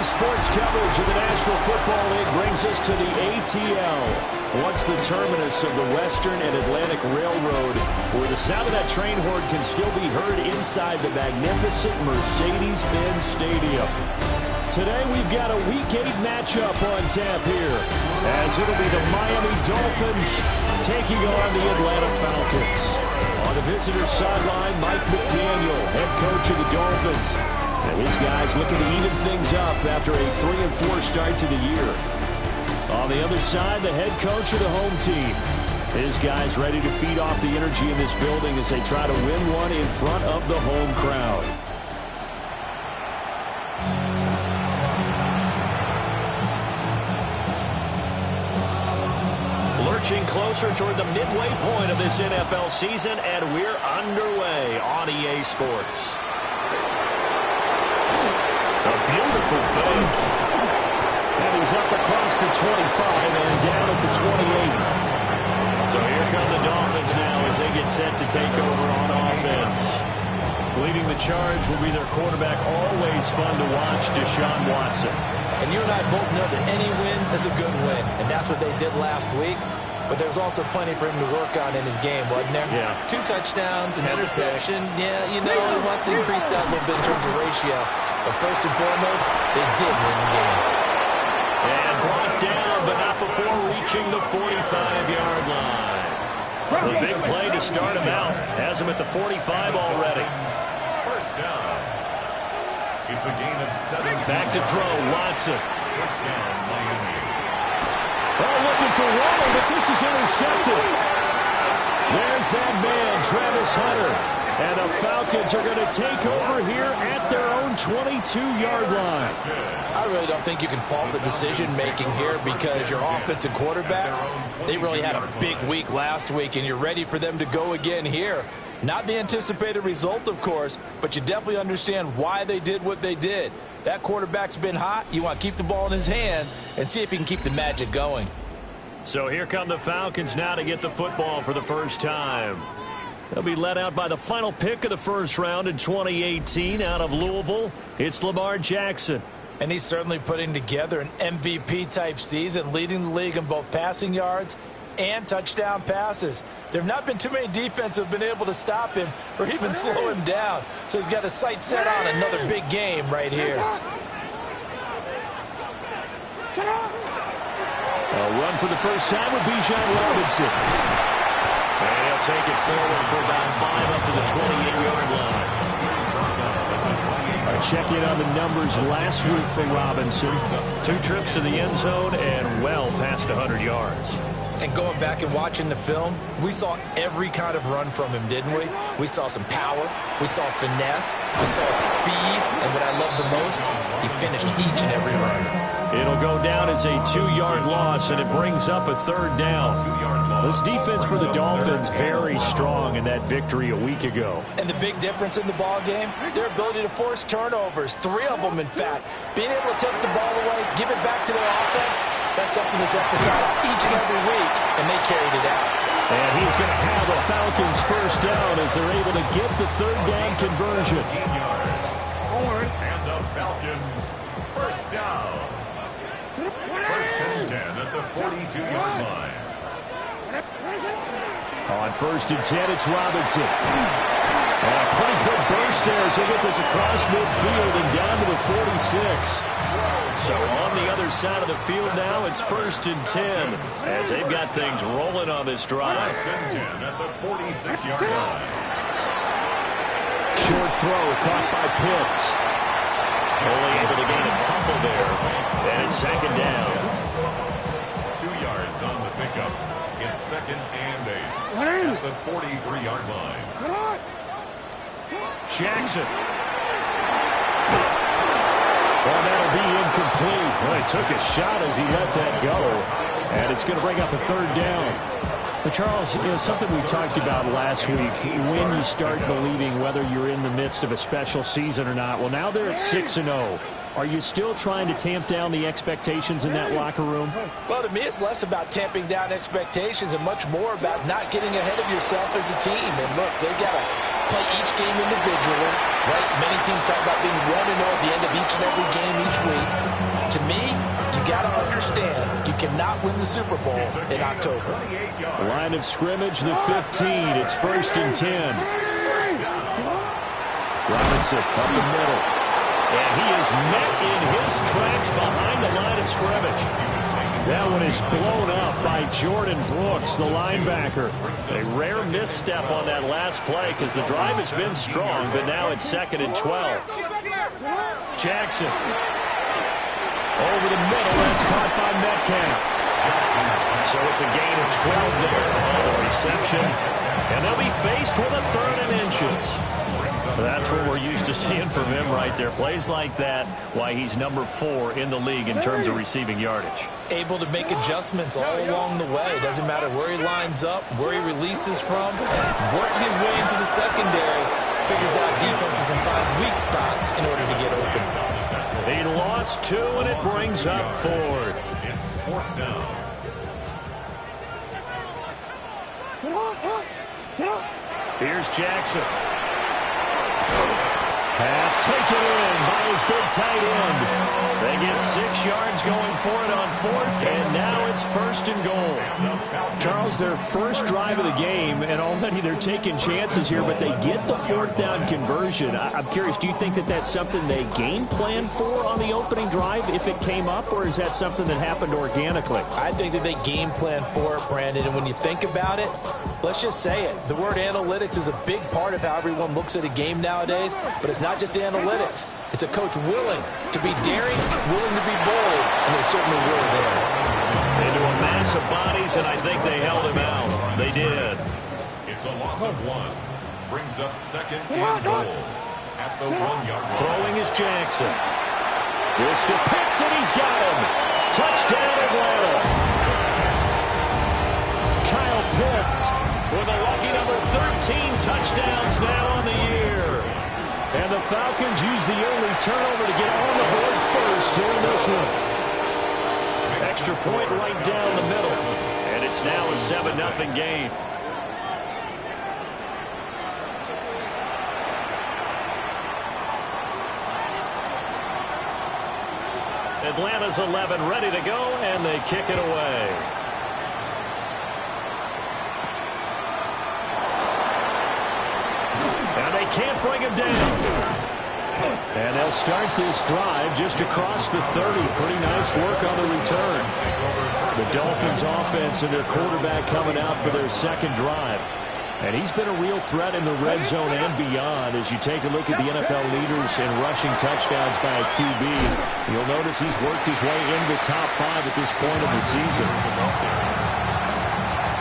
sports coverage of the National Football League brings us to the ATL. Once the terminus of the Western and Atlantic Railroad, where the sound of that train horn can still be heard inside the magnificent Mercedes-Benz Stadium. Today we've got a Week 8 matchup on tap here, as it'll be the Miami Dolphins taking on the Atlanta Falcons. On the visitor's sideline, Mike McDaniel, head coach of the Dolphins. And his guys looking to even things up after a 3-4 start to the year. On the other side, the head coach of the home team. His guys ready to feed off the energy in this building as they try to win one in front of the home crowd. Lurching closer toward the midway point of this NFL season, and we're underway on EA Sports. A beautiful fake. And he's up across the 25 and down at the 28. So here come the Dolphins now as they get set to take over on offense. Leading the charge will be their quarterback, always fun to watch, Deshaun Watson. And you and I both know that any win is a good win, and that's what they did last week. But there's also plenty for him to work on in his game, wasn't there? Yeah. 2 touchdowns, an interception. Yeah, you know, he wants to increase that a little bit in terms of ratio. But first and foremost, they did win the game. And brought down, but not before reaching the 45-yard line. The big play to start him out has him at the 45 already. First down. It's a gain of 7. Back to throw, Watson. First down, Miami. Oh, looking for one, but this is intercepted. There's that man, Travis Hunter. And the Falcons are going to take over here at their own 22-yard line. I really don't think you can fault the decision-making here because your offensive quarterback, they really had a big week last week, and you're ready for them to go again here. Not the anticipated result, of course, but you definitely understand why they did what they did. That quarterback's been hot. You want to keep the ball in his hands and see if he can keep the magic going. So here come the Falcons now to get the football for the first time. They'll be led out by the final pick of the first round in 2018 out of Louisville. It's Lamar Jackson. And he's certainly putting together an MVP-type season, leading the league in both passing yards and touchdown passes. There have not been too many defenses that have been able to stop him or even slow him down. So he's got his sights set on another big game right here. A run for the first time with Bijan Robinson. And he'll take it forward for about 5 up to the 28-yard line. All right, check in on the numbers last week for Robinson. 2 trips to the end zone and well past 100 yards. And going back and watching the film, we saw every kind of run from him, didn't we? We saw some power, we saw finesse, we saw speed, and what I love the most, he finished each and every run. It'll go down as a 2-yard loss, and it brings up a 3rd down. This defense for the Dolphins very strong in that victory a week ago. And the big difference in the ball game, their ability to force turnovers, 3 of them in fact. Being able to take the ball away, give it back to their offense, that's something that's emphasized each and every week, and they carried it out. And he's going to have the Falcons first down as they're able to get the 3rd down conversion. And the Falcons first down. First and 10 at the 42-yard line. On 1st and 10, it's Robinson. And a pretty good burst there as he gets this across midfield and down to the 46. So on the other side of the field now, it's 1st and 10 as they've got things rolling on this drive. 1st and 10 at the 46-yard line. Short throw caught by Pitts. Only able to gain a couple there. And it's 2nd down. 2 yards on the pickup. It's 2nd and 8 at the 43-yard line. Jackson. Well, that'll be incomplete. Well, he took a shot as he let that go. And it's going to bring up a 3rd down. But Charles, you know, something we talked about last week, when you start believing whether you're in the midst of a special season or not. Well, now they're at 6-0. Are you still trying to tamp down the expectations in that locker room? Well, to me, it's less about tamping down expectations and much more about not getting ahead of yourself as a team. And look, they got a play each game individually, right? Many teams talk about being 1-0 at the end of each and every game each week. To me, you got to understand you cannot win the Super Bowl in October. Line of scrimmage, the 15. It's 1st and 10. Robinson up the middle. And he is met in his tracks behind the line of scrimmage. That one is blown up by Jordan Brooks, the linebacker. A rare misstep on that last play because the drive has been strong, but now it's 2nd and 12. Jackson. Over the middle, that's caught by Metcalf. So it's a gain of 12 there on the reception. And they'll be faced with a 3rd and inches. That's what we're used to seeing from him right there. Plays like that, why he's number 4 in the league in terms of receiving yardage. Able to make adjustments all along the way. Doesn't matter where he lines up, where he releases from. Working his way into the secondary, figures out defenses and finds weak spots in order to get open. He lost 2, and it brings up 4th. It's 4th down. Here's Jackson. Pass taken in by his big tight end. They get 6 yards going for it on 4th, and now it's 1st and goal. Charles, their first drive of the game, and already they're taking chances here, but they get the 4th down conversion. I'm curious, do you think that that's something they game plan for on the opening drive if it came up, or is that something that happened organically? I think that they game plan for it, Brandon, and when you think about it, let's just say it. The word analytics is a big part of how everyone looks at a game nowadays, but it's not just the analytics. It's a coach willing to be daring, willing to be bold, and they certainly were there. Into a mass of bodies, and I think they held him out. They did. It's a loss of 1. Brings up 2nd and goal at the 1-yard line. Throwing is Jackson. This to Pitts, and he's got him. Touchdown, Atlanta. Kyle Pitts with a lucky number 13 touchdowns now on the year. And the Falcons use the early turnover to get on the board first here in this one. Extra point right down the middle. And it's now a 7-0 game. Atlanta's 11 ready to go, and they kick it away. And they can't bring him down. And they'll start this drive just across the 30. Pretty nice work on the return. The Dolphins offense and their quarterback coming out for their 2nd drive. And he's been a real threat in the red zone and beyond. As you take a look at the NFL leaders in rushing touchdowns by a QB, you'll notice he's worked his way into the top 5 at this point of the season.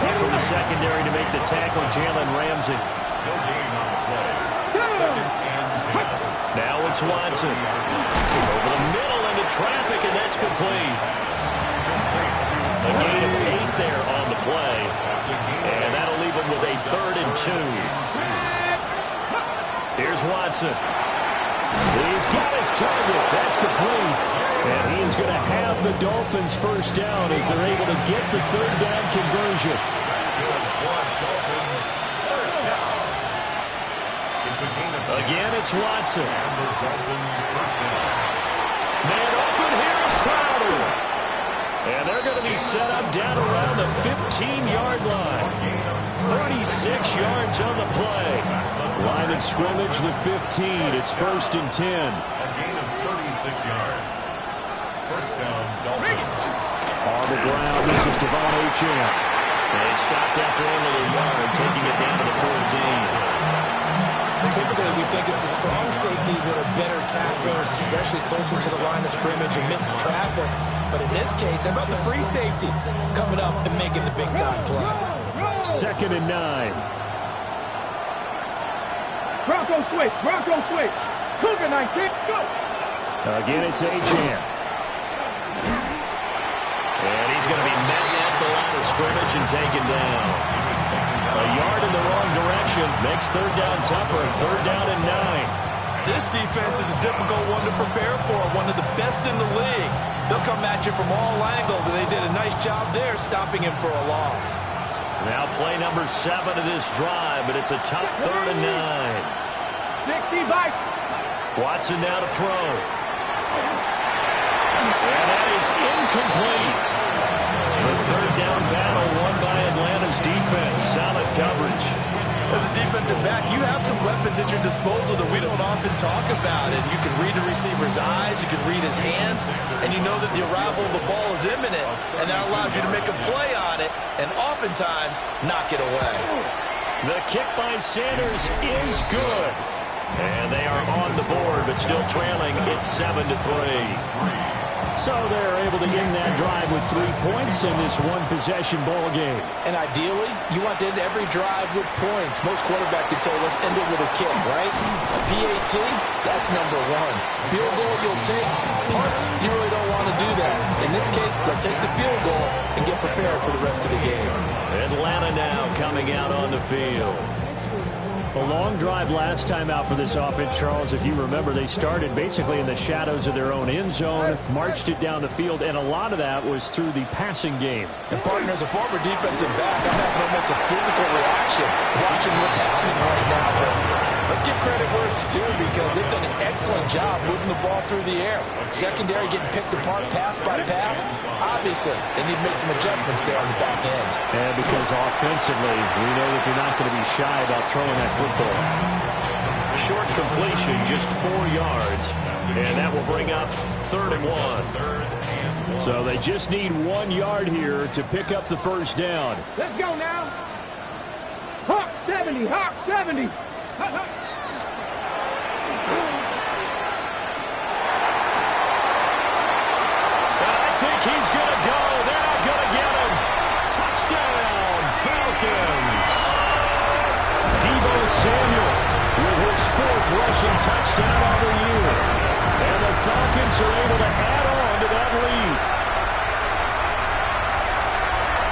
And from the secondary to make the tackle, Jalen Ramsey. No gain on the play. 2nd and 10. Now it's Watson. Over the middle into traffic, and that's complete. A gain of 8 there on the play. And that'll leave him with a 3rd and 2. Here's Watson. He's got his target. That's complete. And he is going to have the Dolphins first down as they're able to get the 3rd down conversion. Again, it's Watson. Man open, here's Crowder. And they're going to be set up down around the 15-yard line. 36 yards on the play. Line of scrimmage, the 15. It's 1st and 10. A gain of 36 yards. First down, Dolphins. On the ground, this is Devon Achane. And he stopped after only a yard, taking it down to the 14. Typically, we think it's the strong safeties that are better tacklers, especially closer to the line of scrimmage amidst traffic. But in this case, how about the free safety coming up and making the big-time play? 2nd and 9. Bronco switch. Bronco switch. Cougar 19. Go. Again, it's Achane. And he's going to be met at the line of scrimmage and taken down. A yard in the wrong direction makes 3rd down tougher. 3rd down and 9. This defense is a difficult one to prepare for, one of the best in the league. They'll come at you from all angles, and they did a nice job there stopping him for a loss. Now play number 7 of this drive, but it's a tough 3rd and 9. 60 by. Watson now to throw. And that is incomplete. The 3rd down battle won by Atlanta's defense. Solid coverage. As a defensive back, you have some weapons at your disposal that we don't often talk about. And you can read a receiver's eyes, you can read his hands, and you know that the arrival of the ball is imminent. And that allows you to make a play on it and oftentimes knock it away. The kick by Sanders is good. And they are on the board, but still trailing. It's 7-3. So they're able to end that drive with 3 points in this one-possession ball game. And ideally, you want to end every drive with points. Most quarterbacks would tell us end it with a kick, right? A PAT, that's number 1. Field goal you'll take. Punts, you really don't want to do that. In this case, they'll take the field goal and get prepared for the rest of the game. Atlanta now coming out on the field. A long drive last time out for this offense, Charles. If you remember, they started basically in the shadows of their own end zone, marched it down the field, and a lot of that was through the passing game. And partner, as a former defensive back, I'm having almost a physical reaction watching what's happening right now. But let's give credit where it's due because they've done an excellent job moving the ball through the air. Secondary getting picked apart pass by pass. Obviously, they need to make some adjustments there on the back end. And because offensively, we know that they're not going to be shy about throwing that football. Short completion, just 4 yards. And that will bring up 3rd and 1. So they just need 1 yard here to pick up the first down. Let's go now. Hawk 70, Hawk 70. He's going to go. They're not going to get him. Touchdown, Falcons. Deebo Samuel with his 4th rushing touchdown of the year. And the Falcons are able to add on to that lead.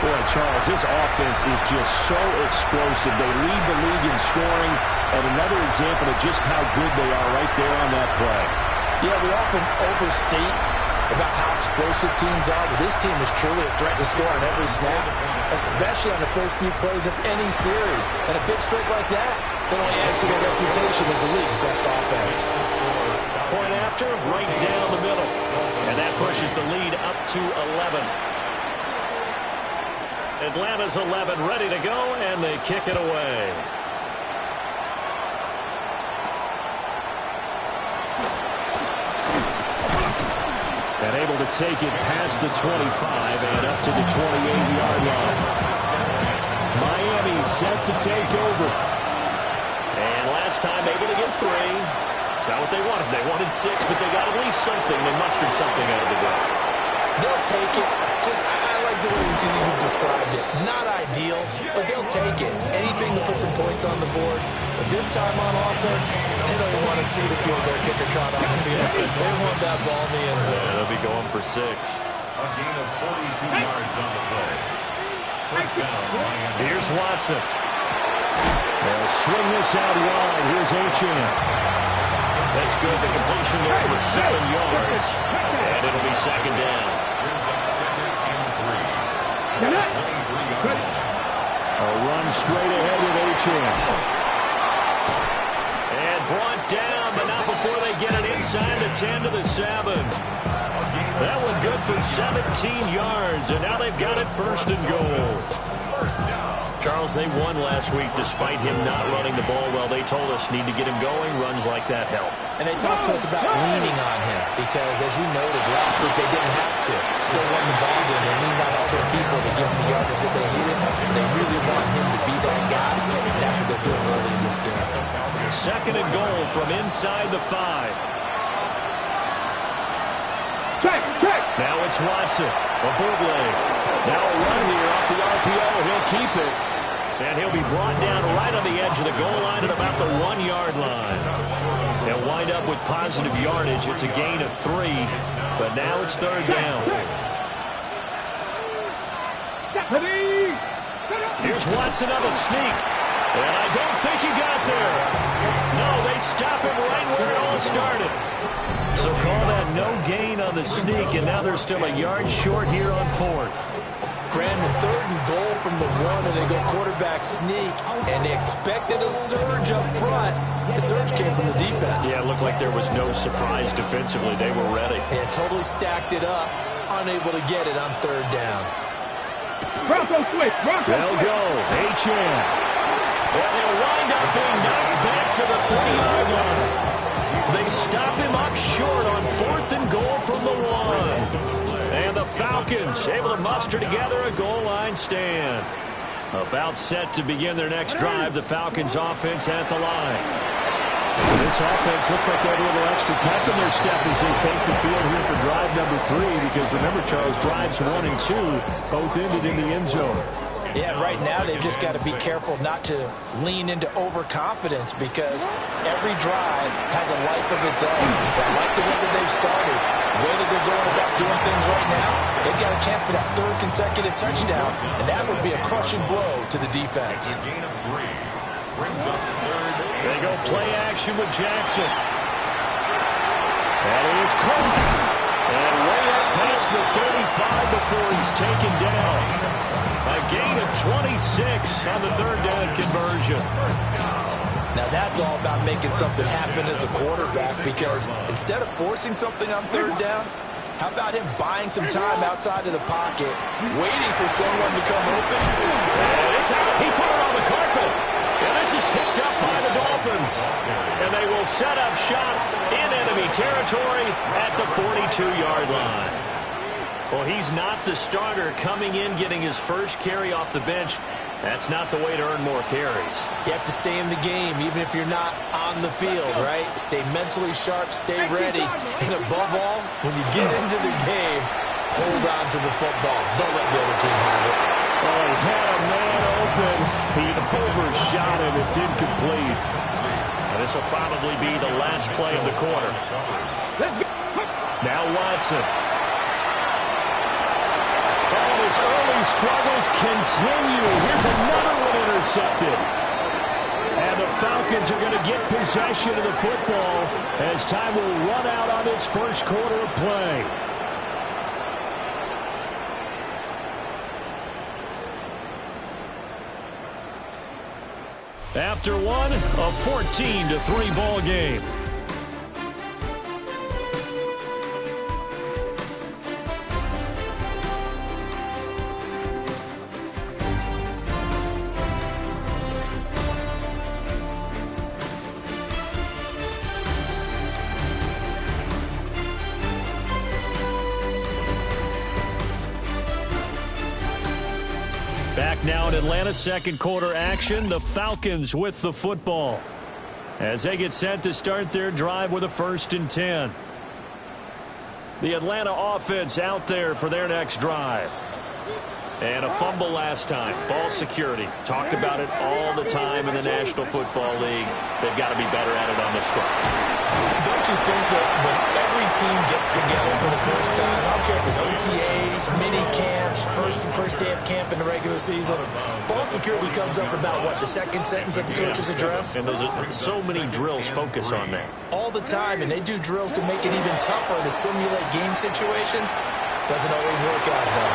Boy, Charles, this offense is just so explosive. They lead the league in scoring. And another example of just how good they are right there on that play. Yeah, we often overstate about how explosive teams are, but this team is truly a threat to score on every snap, especially on the first few plays of any series. And a big streak like that only adds to their reputation as the league's best offense. Point after, right down the middle. And that pushes the lead up to 11. Atlanta's 11 ready to go, and they kick it away. And able to take it past the 25 and up to the 28-yard line. Miami set to take over. And last time able to get 3. It's not what they wanted. They wanted 6, but they got at least something. They mustered something out of the drive. They'll take it. I like the way you described it. Not ideal, but they'll take it. Anything to put some points on the board. But this time on offense, they don't even want to see the field goal kicker trot on the field. They want that ball in the end zone. Yeah, they'll be going for 6. A gain of 42 yards on the play. First down, Miami. Here's Watson. They'll swing this out wide. Here's Achane. That's good. The completion there for 7 yards. And it'll be 2nd down. Brings up 2nd and 3. 23-yard line. A run straight ahead with Achane. And brought down, but not before they get it inside the 10 to the 7. That one good for 17 yards, and now they've got it 1st and goal. First down. Charles, they won last week despite him not running the ball well. They told us need to get him going. Runs like that help. And they talked to us about leaning on him because, as you noted, last week they didn't have to. Still won the ball game. They leaned on other people to give them the yardage that they needed. They really want him to be that guy, and that's what they're doing early in this game. 2nd and goal from inside the 5. Check. Now it's Watson. A bootleg. Now a run here off the RPO. He'll keep it. And he'll be brought down right on the edge of the goal line at about the 1-yard line. They'll wind up with positive yardage. It's a gain of 3. But now it's 3rd down. Here's Watson on the sneak. And I don't think he got there. No, they stop him right where it all started. So call that no gain on the sneak, and now they're still a yard short here on 4th. Brandon, 3rd and goal from the 1, and they go quarterback sneak, and they expected a surge up front. The surge came from the defense. Yeah, it looked like there was no surprise defensively. They were ready. Yeah, totally stacked it up, unable to get it on 3rd down. Bronco switch. Bronco They'll switch. go. H.M. And they'll wind up being knocked back to the 3-yard line. They stop him up short on 4th and goal from the 1. And the Falcons able to muster together a goal line stand. About set to begin their next drive, the Falcons offense at the line. This offense looks like they have a little extra pep in their step as they take the field here for drive number 3, because remember, Charles, drives 1 and 2 both ended in the end zone. Yeah, right now they've just got to be careful not to lean into overconfidence, because every drive has a life of its own. But I like the way that they've started, the way that they're going about doing things right now, they've got a chance for that 3rd consecutive touchdown, and that would be a crushing blow to the defense. The gain of 3 brings up 3rd. They go play action with Jackson. That is Colt. And way up past the 35 before he's taken down. A gain of 26 on the 3rd down conversion. Now that's all about making something happen as a quarterback, because instead of forcing something on 3rd down, how about him buying some time outside of the pocket, waiting for someone to come open? And it's out. He put it on the carpet. And this is picked up by the Dolphins. And they will set up shop in enemy territory at the 42-yard line. Well, he's not the starter coming in, getting his first carry off the bench. That's not the way to earn more carries. You have to stay in the game, even if you're not on the field, right? Stay mentally sharp, stay ready. And above all, when you get into the game, hold on to the football. Don't let the other team have it. Oh, he had a man open. He overshot it. It's incomplete. And this will probably be the last play of the quarter. Now Watson. And his early struggles continue. Here's another one intercepted. And the Falcons are going to get possession of the football as time will run out on this first quarter of play. After one, a 14-3 ball game. Back now in Atlanta, second quarter action. The Falcons with the football as they get set to start their drive with a 1st and 10. The Atlanta offense out there for their next drive. And a fumble last time. Ball security. Talk about it all the time in the National Football League. They've got to be better at it on this drive. Don't you think that when every team gets together for the first time, I don't care if it's OTAs, mini camps, first day of camp in the regular season, ball security comes up about, what, the second sentence of the coach's address? And those are so many drills focus on that. All the time, and they do drills to make it even tougher to simulate game situations. Doesn't always work out, though.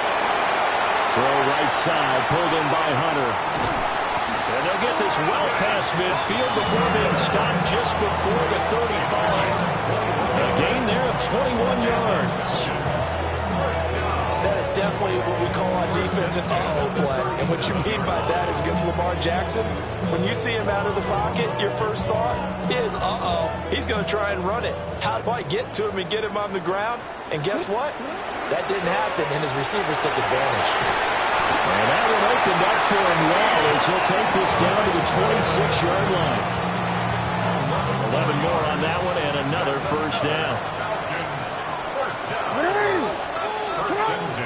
Throw right side, pulled in by Hunter. And they'll get this well past midfield before being stopped just before the 35. A gain there of 21 yards. That is definitely what we call on defense an uh-oh play. And what you mean by that is against Lamar Jackson, when you see him out of the pocket, your first thought is, uh-oh, he's going to try and run it. How do I get to him and get him on the ground? And guess what? That didn't happen, and his receivers took advantage. And that one opened up for him well as he'll take this down to the 26-yard line. 11 more on that one and another first down.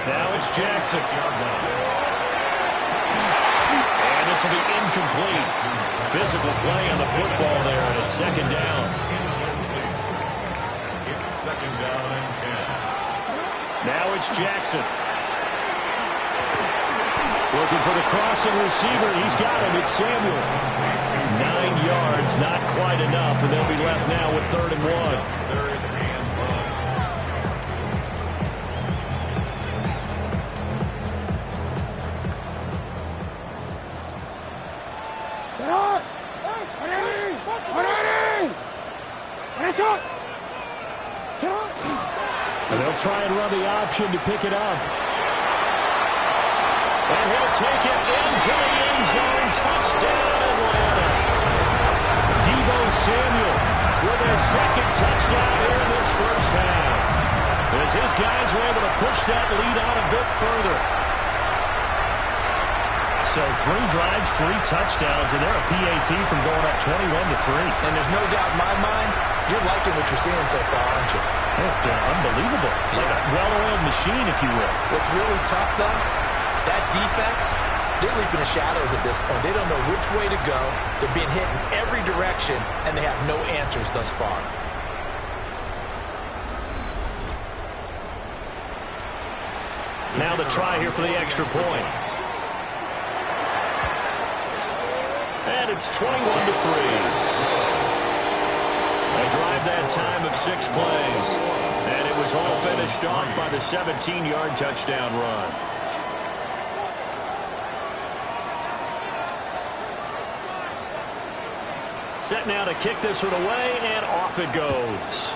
Now it's Jackson. And this will be incomplete. Physical play on the football there, and it's 2nd down. It's 2nd down and 10. Now it's Jackson. Looking for the crossing receiver. He's got him. It's Samuel. 9 yards, not quite enough, and they'll be left now with 3rd and 1. 3rd and 1. And they'll try and run the option to pick it up. And he'll take it into the end zone. Touchdown, Atlanta. Deebo Samuel with his second touchdown here in this first half, as his guys were able to push that lead on a bit further. So 3 drives, 3 touchdowns, and they're a PAT from going up 21-3. And there's no doubt in my mind, you're liking what you're seeing so far, aren't you? It's unbelievable. Like a well-oiled machine, if you will. What's really tough, though, that defense, they're leaping the shadows at this point. They don't know which way to go. They're being hit in every direction, and they have no answers thus far. Now the try here for the extra point. And it's 21-3. A drive that time of 6 plays. And it was all finished off by the 17-yard touchdown run. Set now to kick this one away, and off it goes.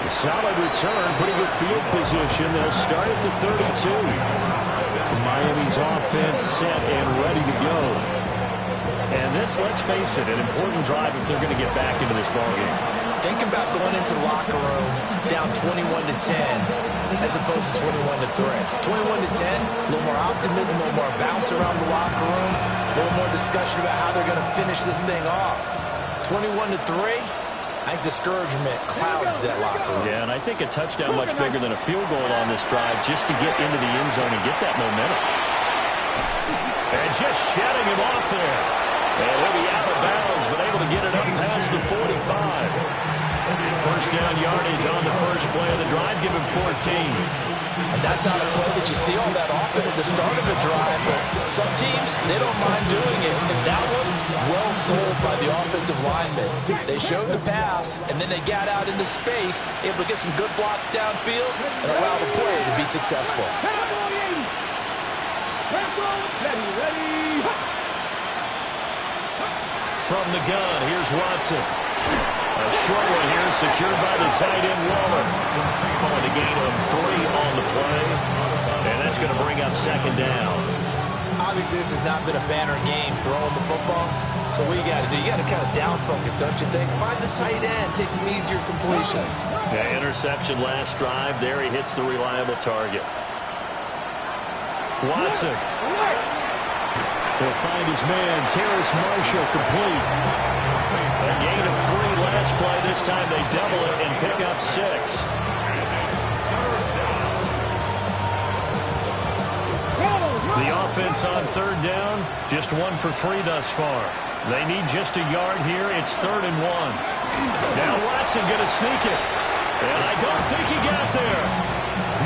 A solid return, pretty good field position. They'll start at the 32. Miami's offense set and ready to go. And this, let's face it, an important drive if they're going to get back into this ballgame. Think about going into the locker room down 21-10 as opposed to 21-3. 21-10, a little more optimism, a little more bounce around the locker room, a little more discussion about how they're going to finish this thing off. 21-3, I think discouragement clouds that locker room. Yeah, and I think a touchdown much bigger than a field goal on this drive just to get into the end zone and get that momentum. And just shutting him off there. And he'll be out of bounds, but able to get it up past the 45. First down yardage on the first play of the drive, give him 14. And that's not a play that you see all that often at the start of a drive, but some teams, they don't mind doing it. And that one, well sold by the offensive lineman. They showed the pass, and then they got out into space, able to get some good blocks downfield and allow the play to be successful. From the gun, here's Watson. A short one here, secured by the tight end Waller. Calling a gain of 3 on the play. And that's going to bring up second down. Obviously, this has not been a banner game throwing the football. So what you got to do, you got to kind of down focus, don't you think? Find the tight end, take some easier completions. Yeah, interception last drive. There he hits the reliable target. Watson. He'll find his man, Terrace Marshall, complete. A gain of 3 last play. This time they double it and pick up 6. The offense on third down, just 1 for 3 thus far. They need just a yard here. It's 3rd and 1. Now Watson going to sneak it. And I don't think he got there.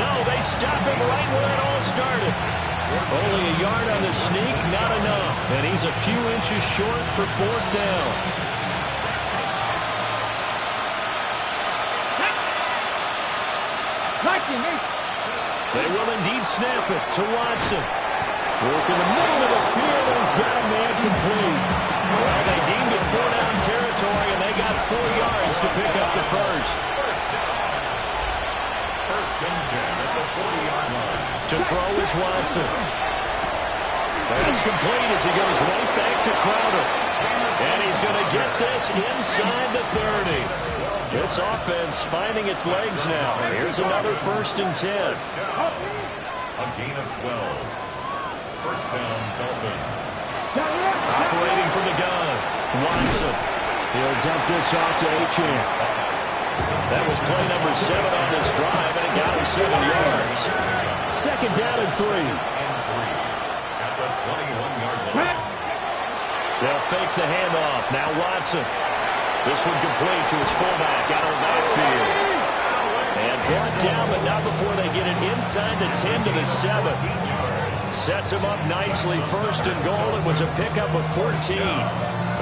No, they stop him right where it all started. Only a yard on the sneak, not enough. And he's a few inches short for 4th down. They will indeed snap it to Watson. Work in the middle of the field, and he's got a man complete. Well, they deemed it 4-down territory, and they got 4 yards to pick up the first. First and 10 at the 40-yard line. To throw is Watson. And it's complete as he goes right back to Crowder. And he's going to get this inside the 30. This offense finding its legs now. Here's another 1st and 10. A gain of 12. First down, Dolphins. Operating from the gun, Watson. He'll dump this off to Achane. That was play number 7 on this drive, and it got him 7 yards. Second down and 3. At the 21-yard line. They'll fake the handoff. Now Watson. This one complete to his fullback out of the backfield. And brought down, but not before they get it inside the 10 to the 7. Sets him up nicely. 1st and goal. It was a pickup of 14.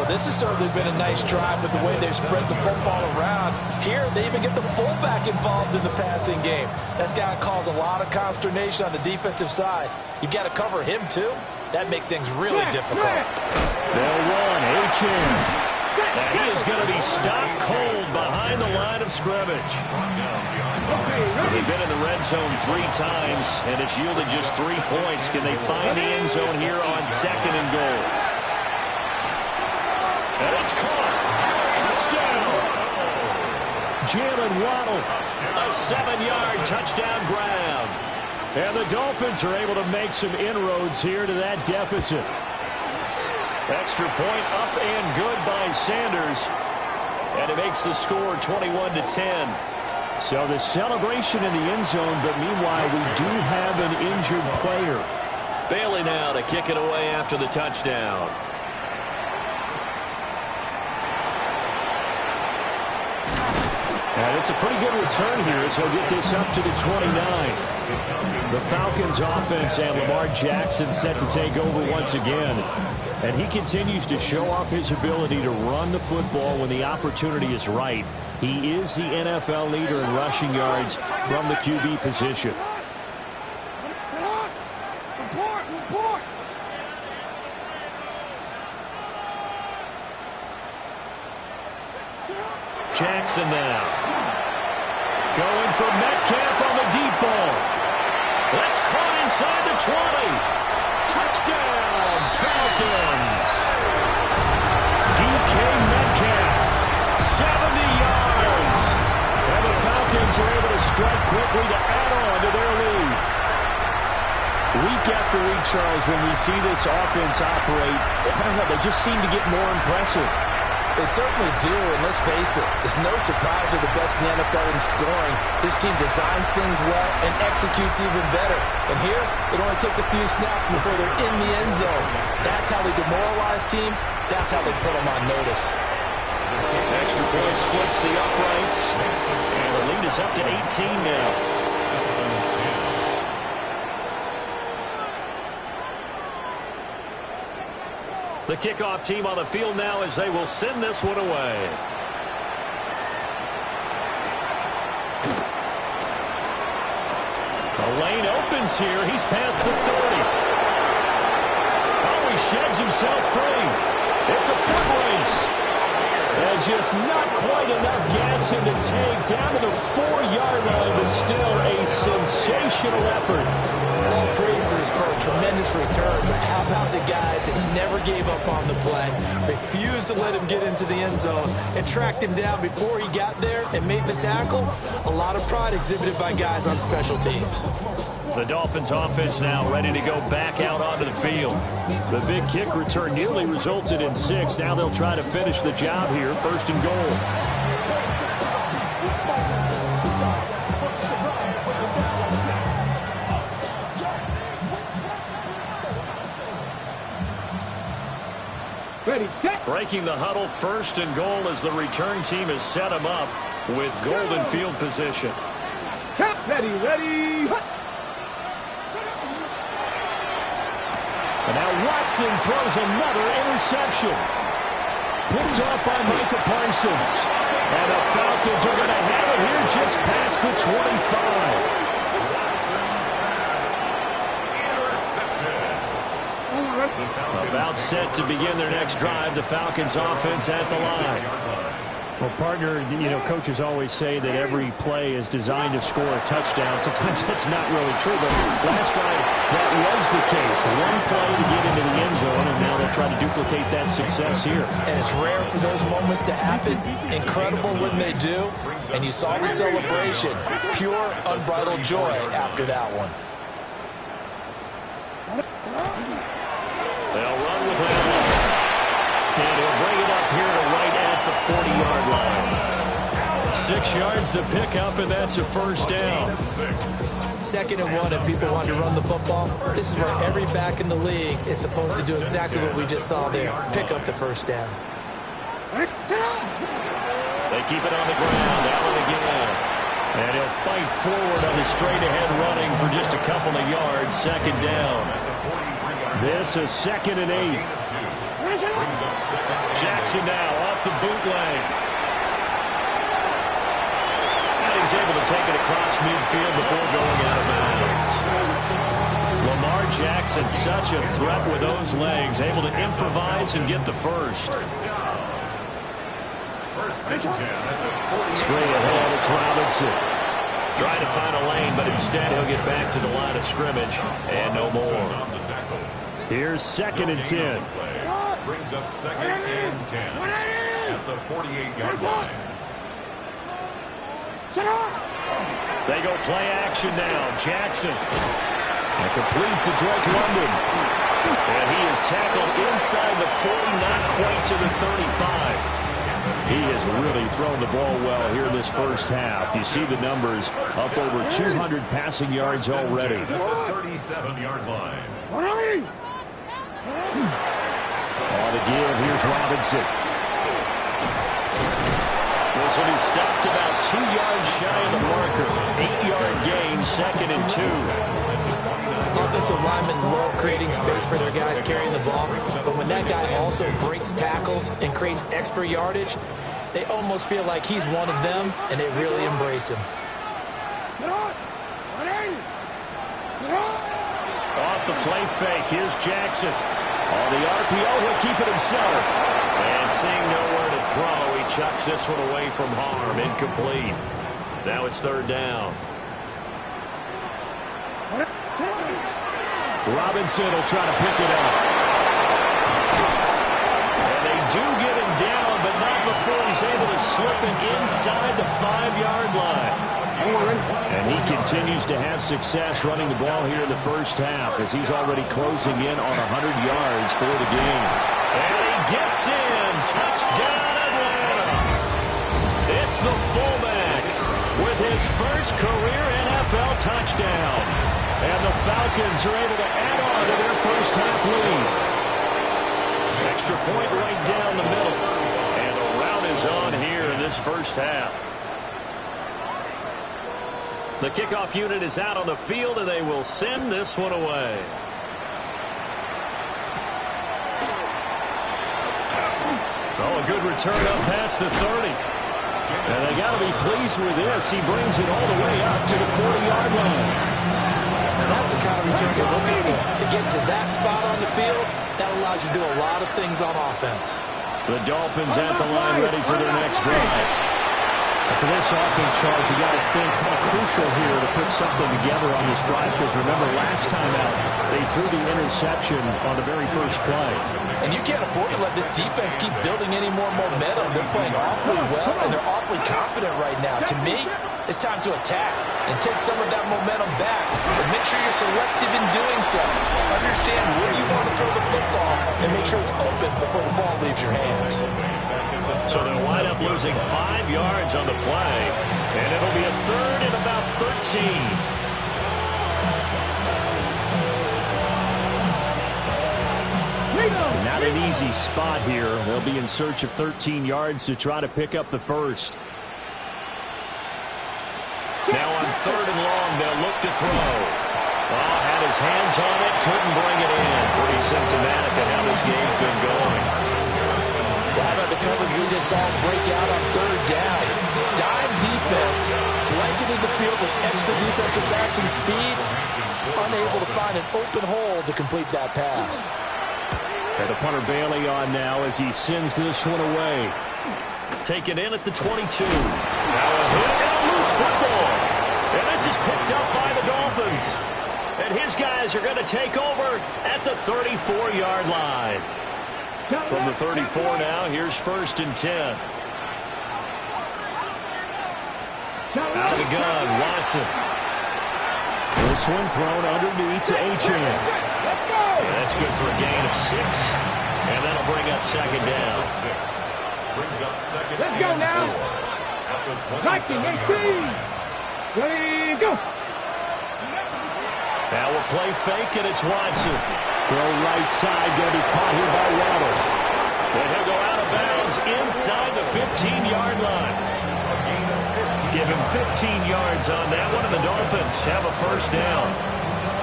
Well, this has certainly been a nice drive with the way they've spread the football around. Here, they even get the fullback involved in the passing game. That's got to cause a lot of consternation on the defensive side. You've got to cover him, too. That makes things really difficult. They'll run. H.M. Now he is going to be stopped cold behind the line of scrimmage. They've been in the red zone 3 times, and it's yielded just 3 points. Can they find the end zone here on 2nd and goal? And it's caught. Touchdown. Jalen Waddle, a 7-yard touchdown grab. And the Dolphins are able to make some inroads here to that deficit. Extra point up and good by Sanders. And it makes the score 21-10. So the celebration in the end zone, but meanwhile we do have an injured player. Bailey now to kick it away after the touchdown. And it's a pretty good return here as he'll get this up to the 29. The Falcons offense and Lamar Jackson set to take over once again. And he continues to show off his ability to run the football when the opportunity is right. He is the NFL leader in rushing yards from the QB position. Jackson now. Going for Metcalf on the deep ball. That's caught inside the 20. Touchdown, Falcons. DK Metcalf, 70 yards. And the Falcons are able to strike quickly to add on to their lead. Week after week, Charles, when we see this offense operate, I don't know, they just seem to get more impressive. They certainly do, and let's face it, it's no surprise they're the best in the NFL in scoring. This team designs things well and executes even better. And here, it only takes a few snaps before they're in the end zone. That's how they demoralize teams. That's how they put them on notice. Extra point splits the uprights. And the lead is up to 18 now. The kickoff team on the field now as they will send this one away. The lane opens here. He's past the 30. Oh, he sheds himself free. It's a foot race. And just not quite enough gas in to take down to the 4-yard line, but still a sensational effort. All praises for a tremendous return, but how about the guys that never gave up on the play, refused to let him get into the end zone, and tracked him down before he got there and made the tackle? A lot of pride exhibited by guys on special teams. The Dolphins offense now ready to go back out onto the field. The big kick return nearly resulted in 6. Now they'll try to finish the job here, 1st and goal. Ready, set. Breaking the huddle, 1st and goal as the return team has set him up with golden field position. Ready, ready. And now Watson throws another interception. Picked off by Micah Parsons. And the Falcons are going to have it here just past the 25. About set to begin their next drive, the Falcons offense at the line. Well, partner, you know, coaches always say that every play is designed to score a touchdown. Sometimes that's not really true, but last drive that was the case. One play to get into the end zone, and now they'll try to duplicate that success here. And it's rare for those moments to happen. Incredible when they do. And you saw the celebration. Pure, unbridled joy after that one. They'll run with that one. And he'll bring it up here to right at the 40-yard line. 6 yards to pick up, and that's a 1st down. 2nd and 1, if people want to run the football, this is where every back in the league is supposed to do exactly what we just saw there. Pick up the 1st down. They keep it on the ground. Allen again. And he'll fight forward on the straight-ahead running for just a couple of yards. 2nd down. This is 2nd and 8. Jackson now off the bootleg. And he's able to take it across midfield before going out of bounds. Lamar Jackson, such a threat with those legs, able to improvise and get the first. Straight ahead, it's Robinson. Trying to find a lane, but instead he'll get back to the line of scrimmage. And no more. Here's 2nd and 10. Brings up 2nd and 10 at the 48-yard line. They go play action now. Jackson. And complete to Drake London. And he is tackled inside the 40, not quite to the 35. He has really thrown the ball well here in this first half. You see the numbers, up over 200 passing yards already. 37-yard line. On the give, here's Robinson. This one is stopped about 2 yards shy of the marker. 8-yard gain, 2nd and 2. Offensive linemen love creating space for their guys carrying the ball, but when that guy also breaks tackles and creates extra yardage, they almost feel like he's one of them, and they really embrace him. Off the play fake, here's Jackson. On the RPO, he'll keep it himself. And seeing nowhere to throw, he chucks this one away from harm. Incomplete. Now it's 3rd down. Robinson will try to pick it up. And they do get him down, but not before he's able to slip it inside the 5-yard line. And he continues to have success running the ball here in the first half as he's already closing in on 100 yards for the game. And he gets in. Touchdown, Atlanta. It's the fullback with his first career NFL touchdown. And the Falcons are able to add on to their first half lead. Extra point right down the middle. And the rout is on here in this first half. The kickoff unit is out on the field, and they will send this one away. Oh, a good return up past the 30. And they got to be pleased with this. He brings it all the way up to the 40-yard line. That's the kind of return you're looking for. To get to that spot on the field, that allows you to do a lot of things on offense. The Dolphins at the line ready for their next drive. For this offense, Charles, you got to think how crucial here to put something together on this drive, because remember, last time out, they threw the interception on the very first play. And you can't afford to let this defense keep building any more momentum. They're playing awfully well, and they're awfully confident right now. To me, it's time to attack and take some of that momentum back. But make sure you're selective in doing so. Understand where you want to throw the football and make sure it's open before the ball leaves your hands. So they'll wind up losing 5 yards on the play, and it'll be a 3rd and about 13. Not an easy spot here. They'll be in search of 13 yards to try to pick up the first. Now on 3rd and long, they'll look to throw. Oh, had his hands on it, couldn't bring it in. Pretty symptomatic of how this game's been going. How about the coverage we just saw break out on 3rd down? Dime defense, blanketed the field with extra defensive backs and speed, unable to find an open hole to complete that pass. And the punter Bailey on now as he sends this one away. Taken in at the 22. Now a hit and a loose football. And this is picked up by the Dolphins. And his guys are going to take over at the 34-yard line. From the 34 now, here's 1st and 10. Out of the gun, Watson. This one thrown underneath to Achane. That's good for a gain of 6. And that'll bring up 2nd down. Brings up 2nd. Let's go now. 19-18. Ready, go. Now we'll play fake, and it's Watson. Throw right side, going to be caught here by Waddle. And he'll go out of bounds inside the 15-yard line. Give him 15 yards on that one, and the Dolphins have a 1st down.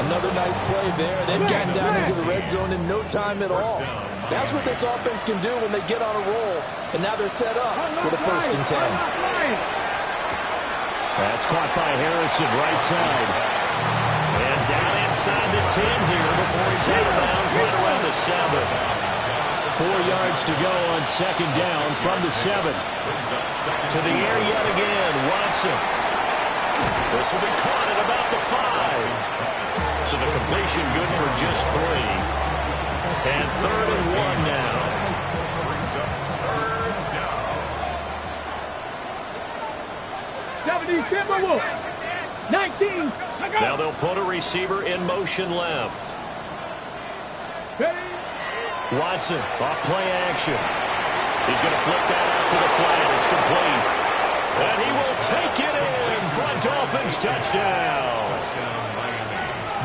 Another nice play there. They've gotten down into the red zone in no time at all. That's what this offense can do when they get on a roll. And now they're set up with a 1st and 10. That's caught by Harrison, right side. And down inside the 10 here before he's out of bounds right around the 7. 4 yards to go on 2nd down from the 7. To the air yet again, Watson. This will be caught at about the 5. So the completion good for just 3. And 3rd and 1 now. 19. Now they'll put a receiver in motion left. Watson off play action. He's going to flip that out to the flat. It's complete. And he will take it in for a Dolphins touchdown.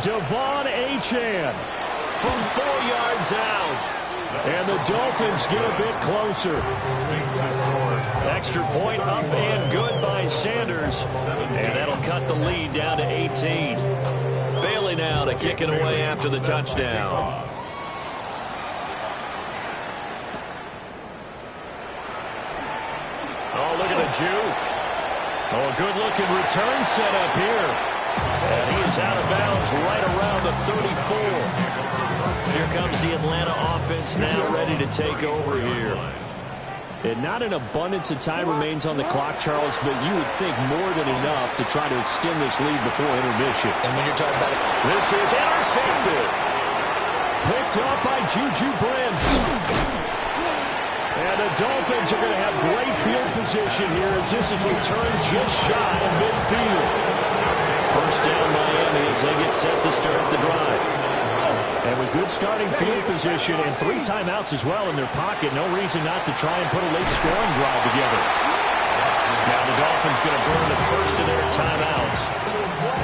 Devon Achane from 4 yards out. And the Dolphins get a bit closer. Extra point up and good by Sanders. And that'll cut the lead down to 18. Bailey now to kick it away after the touchdown. Oh, look at the juke. Oh, a good-looking return set up here. And he is out of bounds right around the 34. Here comes the Atlanta offense now ready to take over here. And not an abundance of time remains on the clock, Charles, but you would think more than enough to try to extend this lead before intermission. And when you're talking about it, this is intercepted. Picked up by Juju Brents. And the Dolphins are going to have great field position here as this is returned just shy of midfield. First down Miami as they get set to start the drive. And with good starting field position and 3 timeouts as well in their pocket, no reason not to try and put a late scoring drive together. Now the Dolphins going to burn the first of their timeouts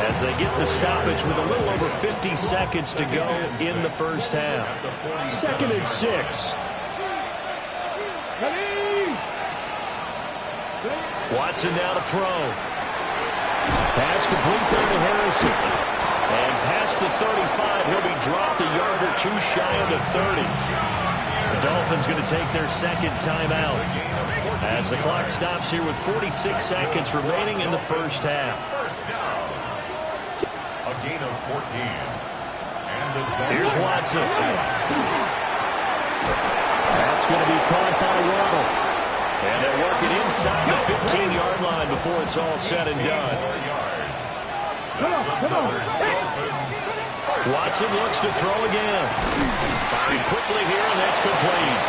as they get the stoppage with a little over 50 seconds to go in the first half. 2nd and 6. Watson now to throw. Pass complete there to Harrison. And past the 35, he'll be dropped a yard or 2 shy of the 30. The Dolphins going to take their 2nd timeout as the clock stops here with 46 seconds remaining in the first half. A gain of 14. Here's Watson. That's going to be caught by Waddle. And they're working inside the 15-yard line before it's all said and done. Watson looks to throw again. Firing quickly here, and that's complete.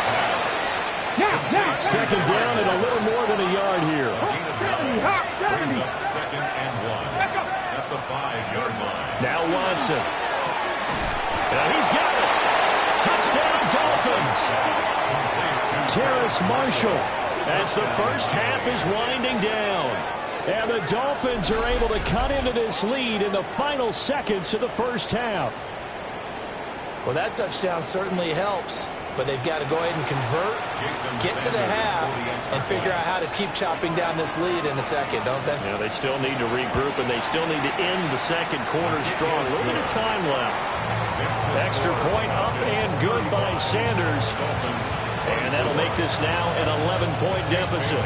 2nd down and a little more than a yard here. Brings up 2nd and 1 at the 5-yard line. Now Watson. And he's got it. Touchdown, Dolphins. Terrace Marshall. As the first half is winding down. And the Dolphins are able to cut into this lead in the final seconds of the first half. Well, that touchdown certainly helps, but they've got to go ahead and convert, get to the half, and figure out how to keep chopping down this lead in the second, don't they? Yeah, they still need to regroup, and they still need to end the second quarter strong. A little bit of time left. Extra point up and good by Sanders. And that'll make this now an 11-point deficit.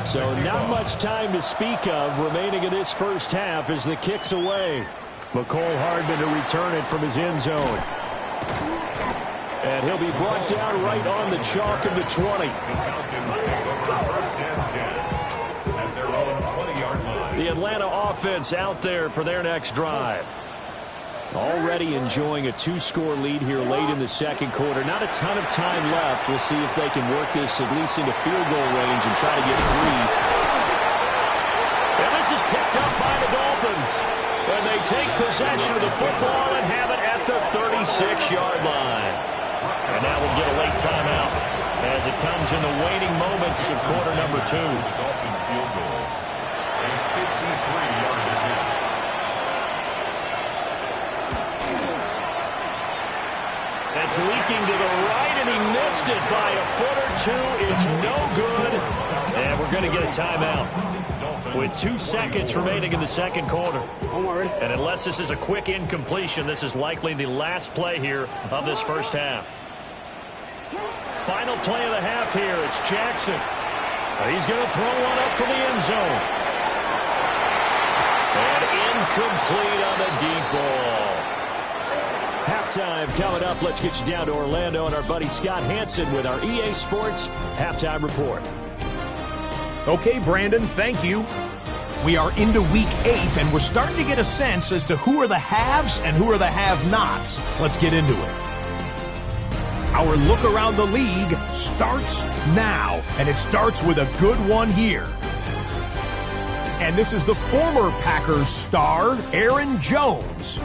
So not much time to speak of remaining in this first half as the kick's away. McCole Hardman to return it from his end zone. And he'll be brought down right on the chalk of the 20. The Atlanta offense out there for their next drive. Already enjoying a 2-score lead here late in the second quarter. Not a ton of time left. We'll see if they can work this at least into field goal range and try to get 3. And this is picked up by the Dolphins. And they take possession of the football and have it at the 36-yard line. And now we'll get a late timeout as it comes in the waning moments of quarter number 2. Dolphin field goal. A 53-yard attempt. That's leaking to the right, and he missed it by a foot or 2. It's no good. And we're going to get a timeout with 2 seconds remaining in the second quarter. And unless this is a quick incompletion, this is likely the last play here of this first half. Final play of the half here. It's Jackson. He's going to throw one up for the end zone. And incomplete on the deep ball. Halftime coming up. Let's get you down to Orlando and our buddy Scott Hansen with our EA Sports Halftime Report. Okay, Brandon, thank you. We are into Week 8, and we're starting to get a sense as to who are the haves and who are the have-nots. Let's get into it. Our look around the league starts now, and it starts with a good one here. And this is the former Packers star, Aaron Jones.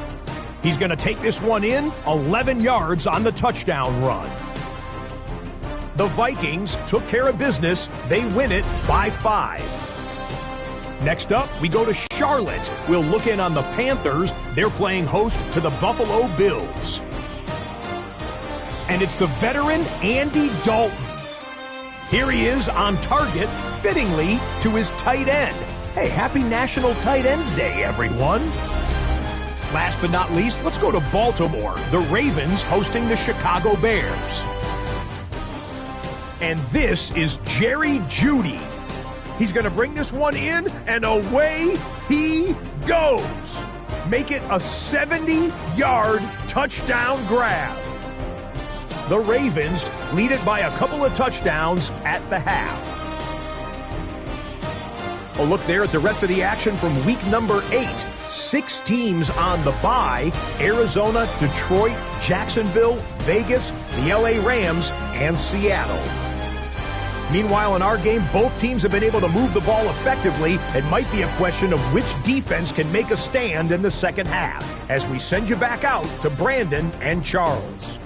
He's going to take this one in, 11 yards on the touchdown run. The Vikings took care of business. They win it by 5. Next up, we go to Charlotte. We'll look in on the Panthers. They're playing host to the Buffalo Bills. And it's the veteran Andy Dalton. Here he is on target, fittingly, to his tight end. Hey, happy National Tight Ends Day, everyone. Last but not least, let's go to Baltimore. The Ravens hosting the Chicago Bears. And this is Jerry Jeudy. He's going to bring this one in, and away he goes. Make it a 70-yard touchdown grab. The Ravens lead it by a couple of touchdowns at the half. A look there at the rest of the action from week number 8. 6 teams on the bye: Arizona, Detroit, Jacksonville, Vegas, the LA Rams, and Seattle. Meanwhile, in our game, both teams have been able to move the ball effectively. It might be a question of which defense can make a stand in the second half, as we send you back out to Brandon and Charles.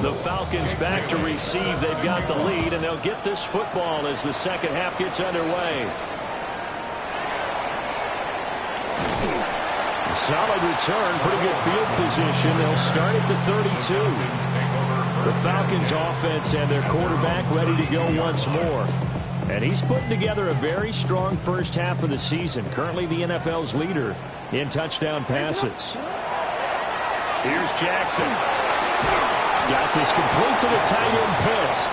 The Falcons back to receive. They've got the lead, and they'll get this football as the second half gets underway. Solid return, pretty good field position. They'll start at the 32. The Falcons offense and their quarterback ready to go once more. And he's putting together a very strong first half of the season. Currently the NFL's leader in touchdown passes. Here's Jackson. Got this complete to the tight end Pitts.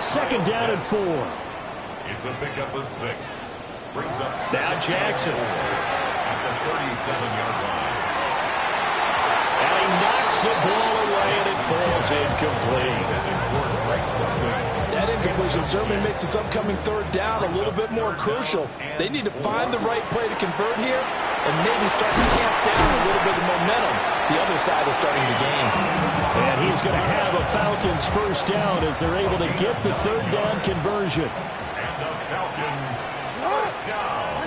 Second down and 4. It's a pickup of 6. Brings up now Jackson. At the 37-yard line. And he knocks the ball away, and it falls incomplete. That incompletion certainly makes this upcoming third down a little bit more crucial. They need to find the right play to convert here and maybe start to tamp down a little bit of momentum the other side is starting to gain. And he's going to have a Falcons first down as they're able to get the third down conversion. And the Falcons first down.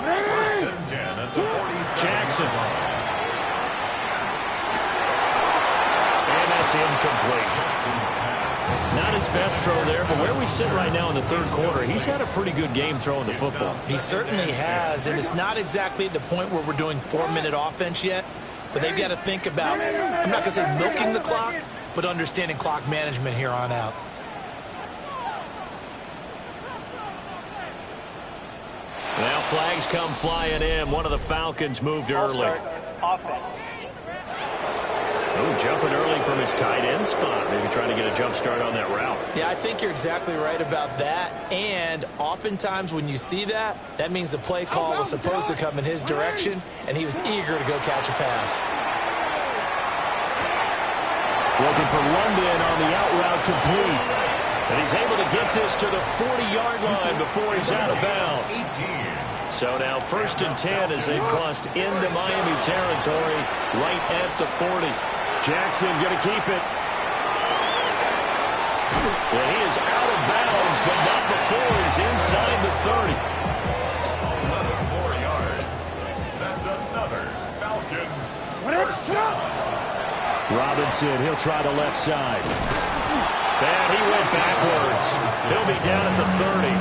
First and 10 at the 47. Jackson. And that's incomplete. Not his best throw there, but where we sit right now in the third quarter, he's had a pretty good game throwing the football. He certainly has, and it's not exactly at the point where we're doing 4-minute offense yet, but they've got to think about, I'm not going to say milking the clock, but understanding clock management here on out. Now flags come flying in. One of the Falcons moved early. Oh, jumping early from his tight end spot. Maybe trying to get a jump start on that route. Yeah, I think you're exactly right about that. And oftentimes when you see that, that means the play call was supposed to come in his direction, and he was eager to go catch a pass. Looking for London on the out route complete. And he's able to get this to the 40-yard line before he's out of bounds. So now first and 10 as they've crossed into Miami territory right at the 40. Jackson going to keep it. And he is out of bounds, but not before he's inside the 30. Another 4 yards. That's another Falcons first down. Robinson, he'll try the left side. And he went backwards. He'll be down at the 30.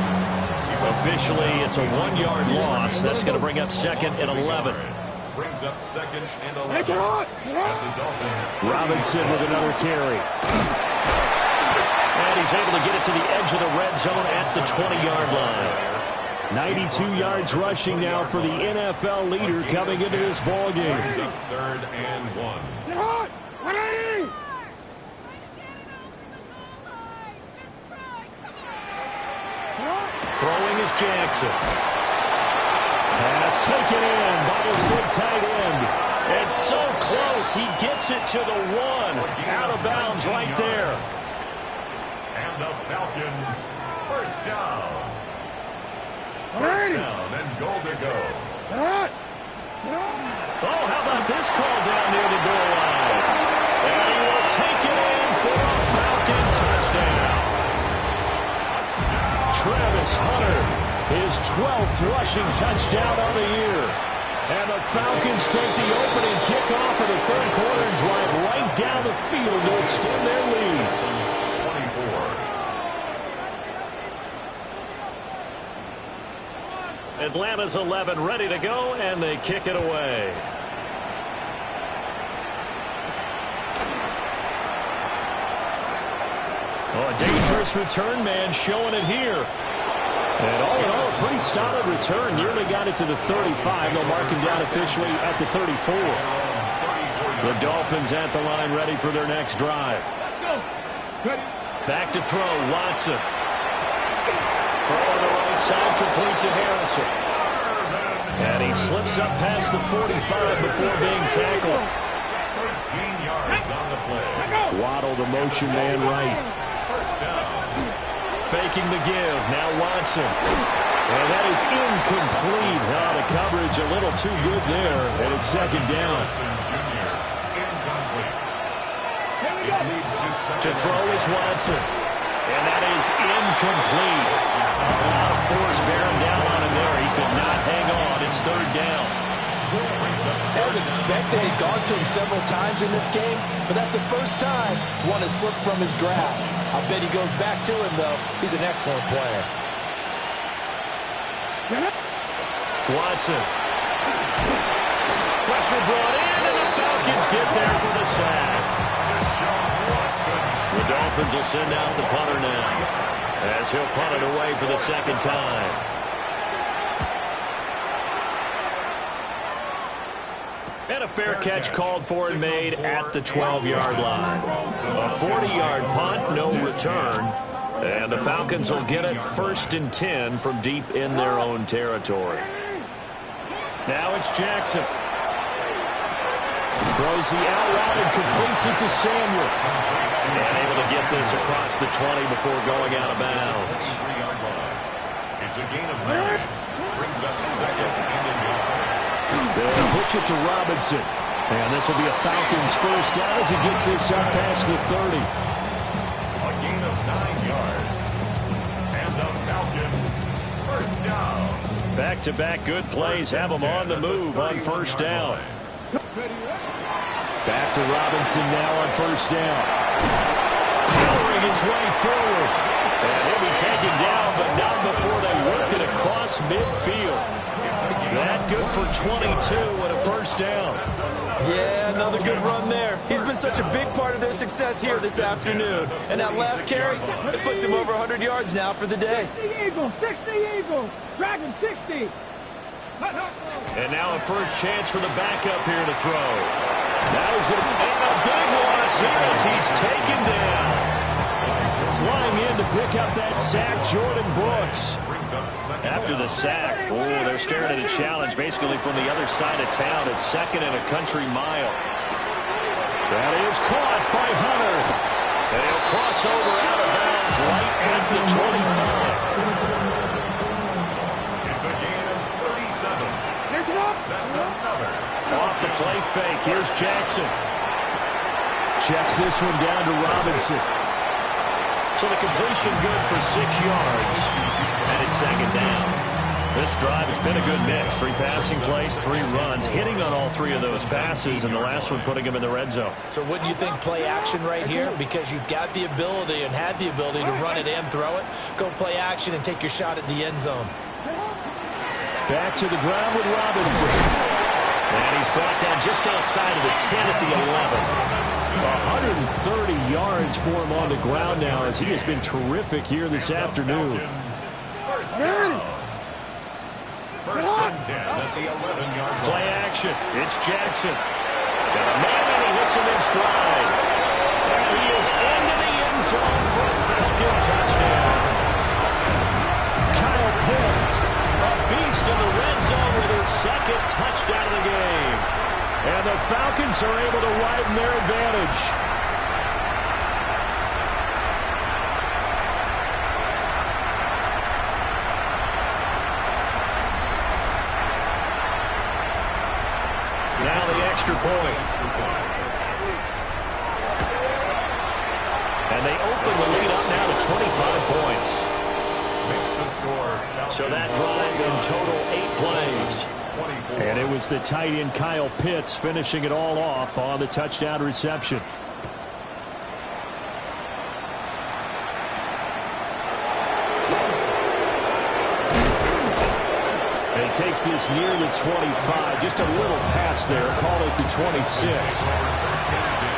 Officially, it's a 1-yard loss. That's going to bring up second and 11. Brings up second and 11. At the Dolphins. Robinson with another carry. And he's able to get it to the edge of the red zone at the 20-yard line. 92 yards rushing now for the NFL leader coming into this ball game. Brings up third and 1. Throwing is Jackson. Pass taken in by his big tight end. And so close, he gets it to the 1. Out of bounds right there. And the Falcons first down. First down and goal to go. Oh, how about this call down near the goal line? And he will take it in for a Falcon touchdown. Travis Hunter, his 12th rushing touchdown on the year. And the Falcons take the opening kickoff of the third quarter and drive right down the field to extend their lead. 24. Atlanta's 11 ready to go, and they kick it away. Oh, a dangerous return man showing it here. And all in all, a pretty solid return. Nearly got it to the 35. They'll mark him down officially at the 34. The Dolphins at the line ready for their next drive. Back to throw, Watson. Throw on the right side, complete to Harrison. And he slips up past the 45 before being tackled. 13 yards on the play. Waddle, the motion man right. First down. Faking the give. Now Watson. And that is incomplete. Oh, the coverage a little too good there. And it's second down. To throw is Watson. And that is incomplete. A lot of force bearing down on him there. He could not hang on. It's third down. As expected, he's gone to him several times in this game, but that's the first time one has slipped from his grasp. I bet he goes back to him, though. He's an excellent player. Watson. Pressure brought in, and the Falcons get there for the sack. The Dolphins will send out the punter now, as he'll punt it away for the second time. And a fair catch called for and made at the 12-yard line. A 40-yard punt, no return. And the Falcons will get it 1st and 10 from deep in their own territory. Now it's Jackson. Throws the out route and completes it to Samuel. And able to get this across the 20 before going out of bounds. It's a gain of 9. Brings up 2nd and 8. They'll pitch it to Robinson. And this will be a Falcons first down as he gets this up past the 30. A gain of 9 yards. And the Falcons first down. Back-to-back good plays have them on the move on first down. Back to Robinson now on first down. Powering his way forward. And he'll be taken down, but not before they work it across midfield. That good for 22 and a first down. Yeah, another good run there. He's been such a big part of their success here this afternoon. And that last carry, it puts him over 100 yards now for the day. 60 Eagles, 60 Eagles, Dragon 60. And now a first chance for the backup here to throw. Now he's going to make a big loss here as he's taken down. Flying in to pick up that sack, Jordan Brooks. After the sack, they're staring at a challenge basically from the other side of town. It's 2nd and a country mile. That is caught by Hunter. And he'll cross over out of bounds right at the 25. It's a gain of 37. That's another. Off the play fake, here's Jackson. Checks this one down to Robinson. So the completion good for 6 yards. And it's 2nd down. This drive, it's been a good mix. 3 passing plays, 3 runs, hitting on all 3 of those passes, and the last one putting him in the red zone. So wouldn't you think play action right here? Because you've got the ability and had the ability to run it and throw it. Go play action and take your shot at the end zone. Back to the ground with Robinson. And he's brought down just outside of the 10 at the 11. 130 yards for him on the ground now as he has been terrific here this afternoon. First down. First and 10 at the 11-yard line. Play action. It's Jackson. Got a man and he hits him in stride. And he is into the end zone for a Falcon touchdown. Kyle Pitts, a beast in the red zone with his 2nd touchdown of the game. And the Falcons are able to widen their advantage. Now the extra point. And they open the lead up now to 25 points. Makes the score. So that drive in total 8 plays. And it was the tight end Kyle Pitts finishing it all off on the touchdown reception. And he takes this near the 25. Just a little pass there. Call it the 26.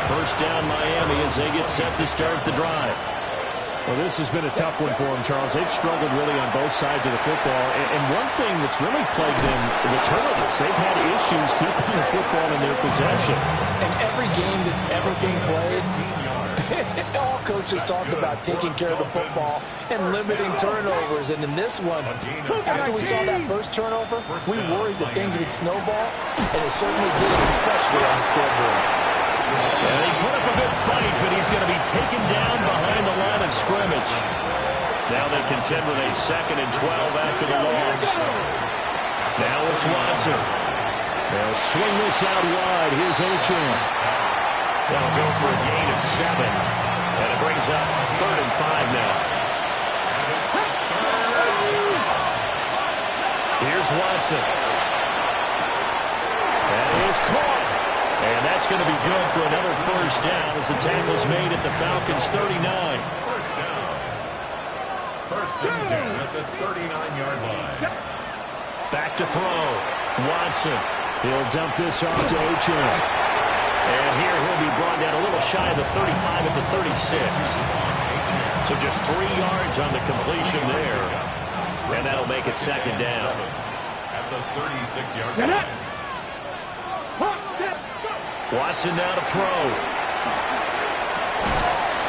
First down Miami as they get set to start the drive. Well, this has been a tough one for them, Charles. They've struggled really on both sides of the football. And one thing that's really plagued them, the turnovers. They've had issues keeping the football in their possession. In every game that's ever been played, all coaches talk about taking care of the football and limiting turnovers. And in this one, after we saw that first turnover, we worried that things would snowball, and it certainly did, especially on the scoreboard. And he put up a good fight, but he's going to be taken down behind the line of scrimmage. Now they contend with a 2nd and 12 after the loss. Now it's Watson. They'll swing this out wide. Here's Ochan. They'll go for a gain of 7. And it brings up 3rd and 5 now. Here's Watson. And is caught. And that's going to be good for another first down as the tackle is made at the Falcons' 39. First down. First and 10 at the 39-yard line. Back to throw. Watson. He'll dump this off to H.M. And here he'll be brought down a little shy of the 35 at the 36. So just 3 yards on the completion there. And that'll make it second down. At the 36-yard line. Watson now to throw.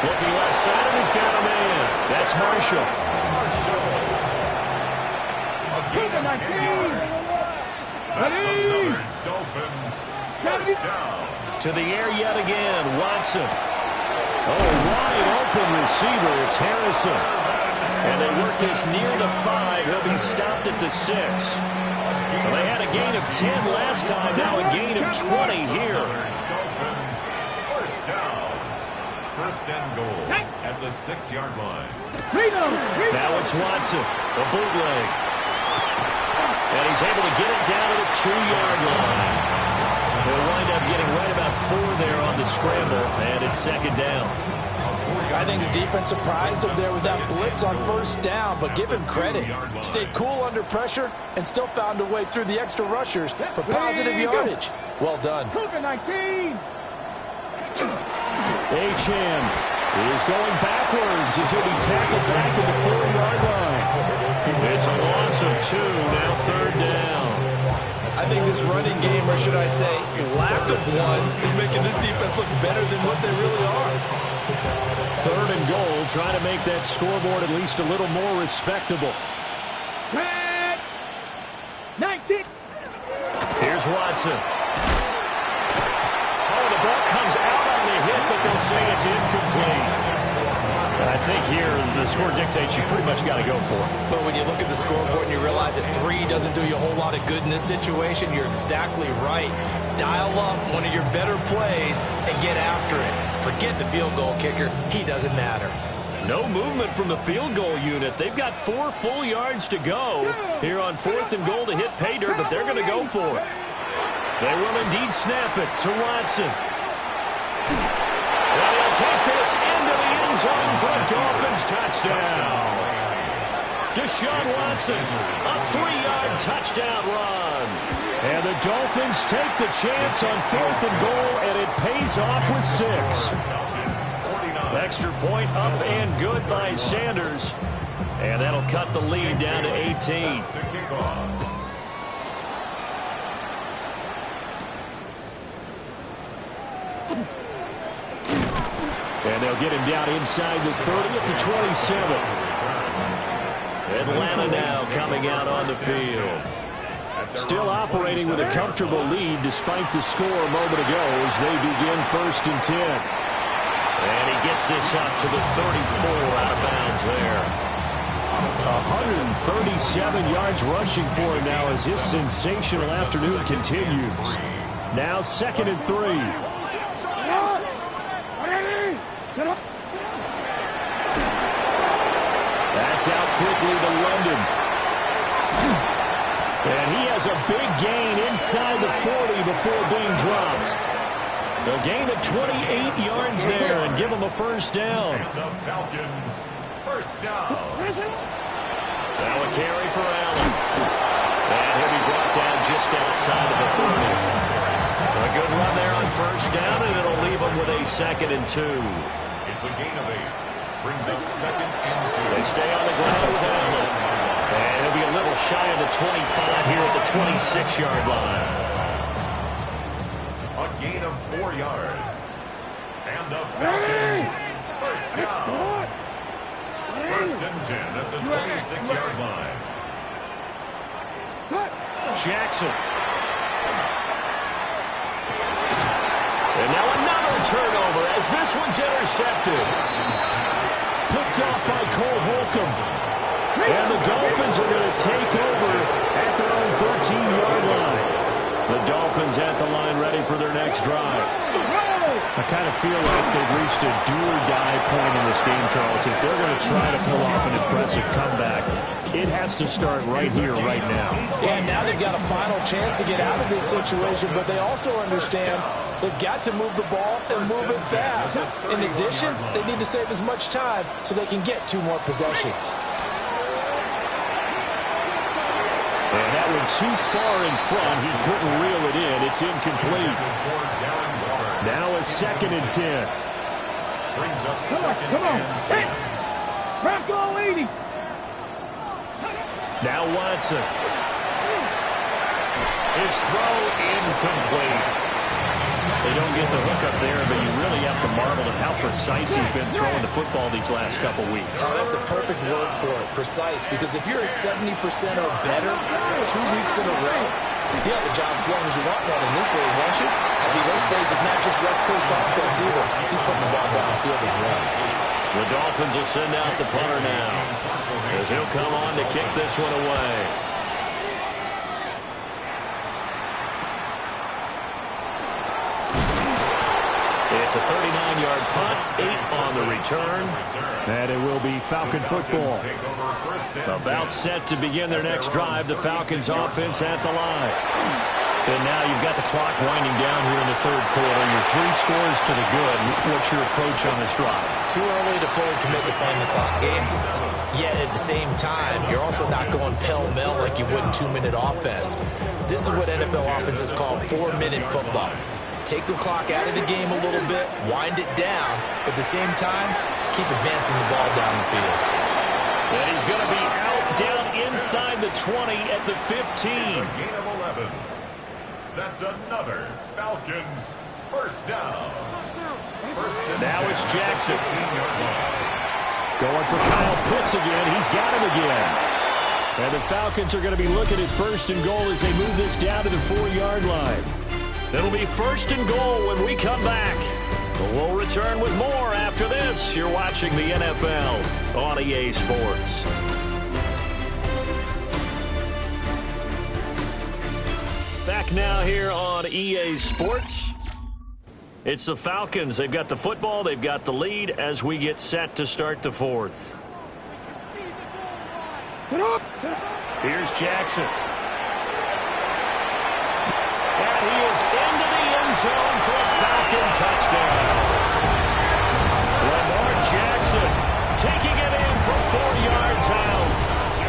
Looking left side, he's got a man. That's Marshall. A gain of 10 yards. That's another Dolphins first down. To the air yet again, Watson. Oh, wide open receiver, it's Harrison. And they work this near the 5. He'll be stopped at the 6. Well, they had a gain of 10 last time, now a gain of 20 here. Dolphins first down. First and goal at the 6-yard line. Now it's Watson, a bootleg. And he's able to get it down to the 2-yard line. He'll wind up getting right about 4 there on the scramble, and it's second down. I think the defense surprised him there with that blitz on first down, but give him credit. Stayed cool under pressure and still found a way through the extra rushers for positive yardage. Well done. H.M. is going backwards as he'll be tackled back at the 4-yard line. It's a loss of 2, now third down. I think this running game, or should I say lack of one, is making this defense look better than what they really are. Third and goal, trying to make that scoreboard at least a little more respectable. 19. Here's Watson. Oh, the ball comes out on the hit, but they'll say it's incomplete. And I think here the score dictates you pretty much got to go for it. But when you look at the scoreboard and you realize that 3 doesn't do you a whole lot of good in this situation, you're exactly right. Dial up one of your better plays and get after it. Forget the field goal kicker. He doesn't matter. No movement from the field goal unit. They've got 4 full yards to go here on 4th and goal to hit pay dirt, but they're going to go for it. They will indeed snap it to Watson. And he'll take this into the end zone for a Dolphins touchdown. Deshaun Watson, a 3-yard touchdown run. And the Dolphins take the chance on 4th and goal, and it pays off with 6. Extra point up and good by Sanders. And that'll cut the lead down to 18. And they'll get him down inside the 30 at the 27. Atlanta now coming out on the field. Still operating with a comfortable lead despite the score a moment ago as they begin 1st and 10. And he gets this up to the 34 out of bounds there. 137 yards rushing for him now as his sensational afternoon continues. Now 2nd and 3. That's out quickly to London. And he has a big gain inside the 40 before being dropped. They'll gain of 28 yards there and give him a first down. And the Falcons first down. Now a carry for Allen. And he'll be brought down just outside of the 30. A good run there on first down, and it'll leave him with a 2nd and 2. It's a gain of 8. Brings up 2nd and 2. They stay on the ground with Allen. And he'll be a little shy of the 25 here at the 26-yard line. A gain of 4 yards. And the Falcons first down. 1st and 10 at the 26-yard line. Jackson. And now another turnover as this one's intercepted. Picked off by Cole Holcomb. And the Dolphins are going to take over at their own 13-yard line. The Dolphins at the line ready for their next drive. I kind of feel like they've reached a do-or-die point in this game, Charles. If they're going to try to pull off an impressive comeback, it has to start right here, right now. Yeah, now they've got a final chance to get out of this situation, but they also understand they've got to move the ball and move it fast. In addition, they need to save as much time so they can get 2 more possessions. And that one too far in front. He couldn't reel it in. It's incomplete. Now a 2nd and 10. Come on. Hey, Falco 80. Now Watson. His throw incomplete. They don't get the hook up there, but you really have to marvel at how precise he's been throwing the football these last couple weeks. Oh, that's a perfect word for it, precise, because if you're at 70% or better 2 weeks in a row, you have a job as long as you want one in this league, won't you? I mean, those days is not just West Coast offense either. He's putting the ball downfield as well. The Dolphins will send out the punter now, as he'll come on to kick this one away. It's a 39-yard punt, 8 on the return. And it will be Falcon football. About set to begin their next drive, the Falcons offense at the line. And now you've got the clock winding down here in the 3rd quarter. You're 3 scores to the good. What's your approach on this drive? Too early to fully commit to playing the clock game. Yet at the same time, you're also not going pell-mell like you would in 2-minute offense. This is what NFL offenses call 4-minute football. Take the clock out of the game a little bit, wind it down, but at the same time, keep advancing the ball down the field. And he's going to be out, down inside the 20 at the 15. Gain of 11. That's another Falcons first down. Now it's Jackson. 15-yard line. Going for Kyle Pitts again. He's got him again. And the Falcons are going to be looking at 1st and goal as they move this down to the 4-yard line. It'll be 1st and goal when we come back. We'll return with more after this. You're watching the NFL on EA Sports. Back now here on EA Sports. It's the Falcons. They've got the football. They've got the lead as we get set to start the 4th. Here's Jackson. And he is into the end zone for a Falcon touchdown. Lamar Jackson taking it in from 4 yards out.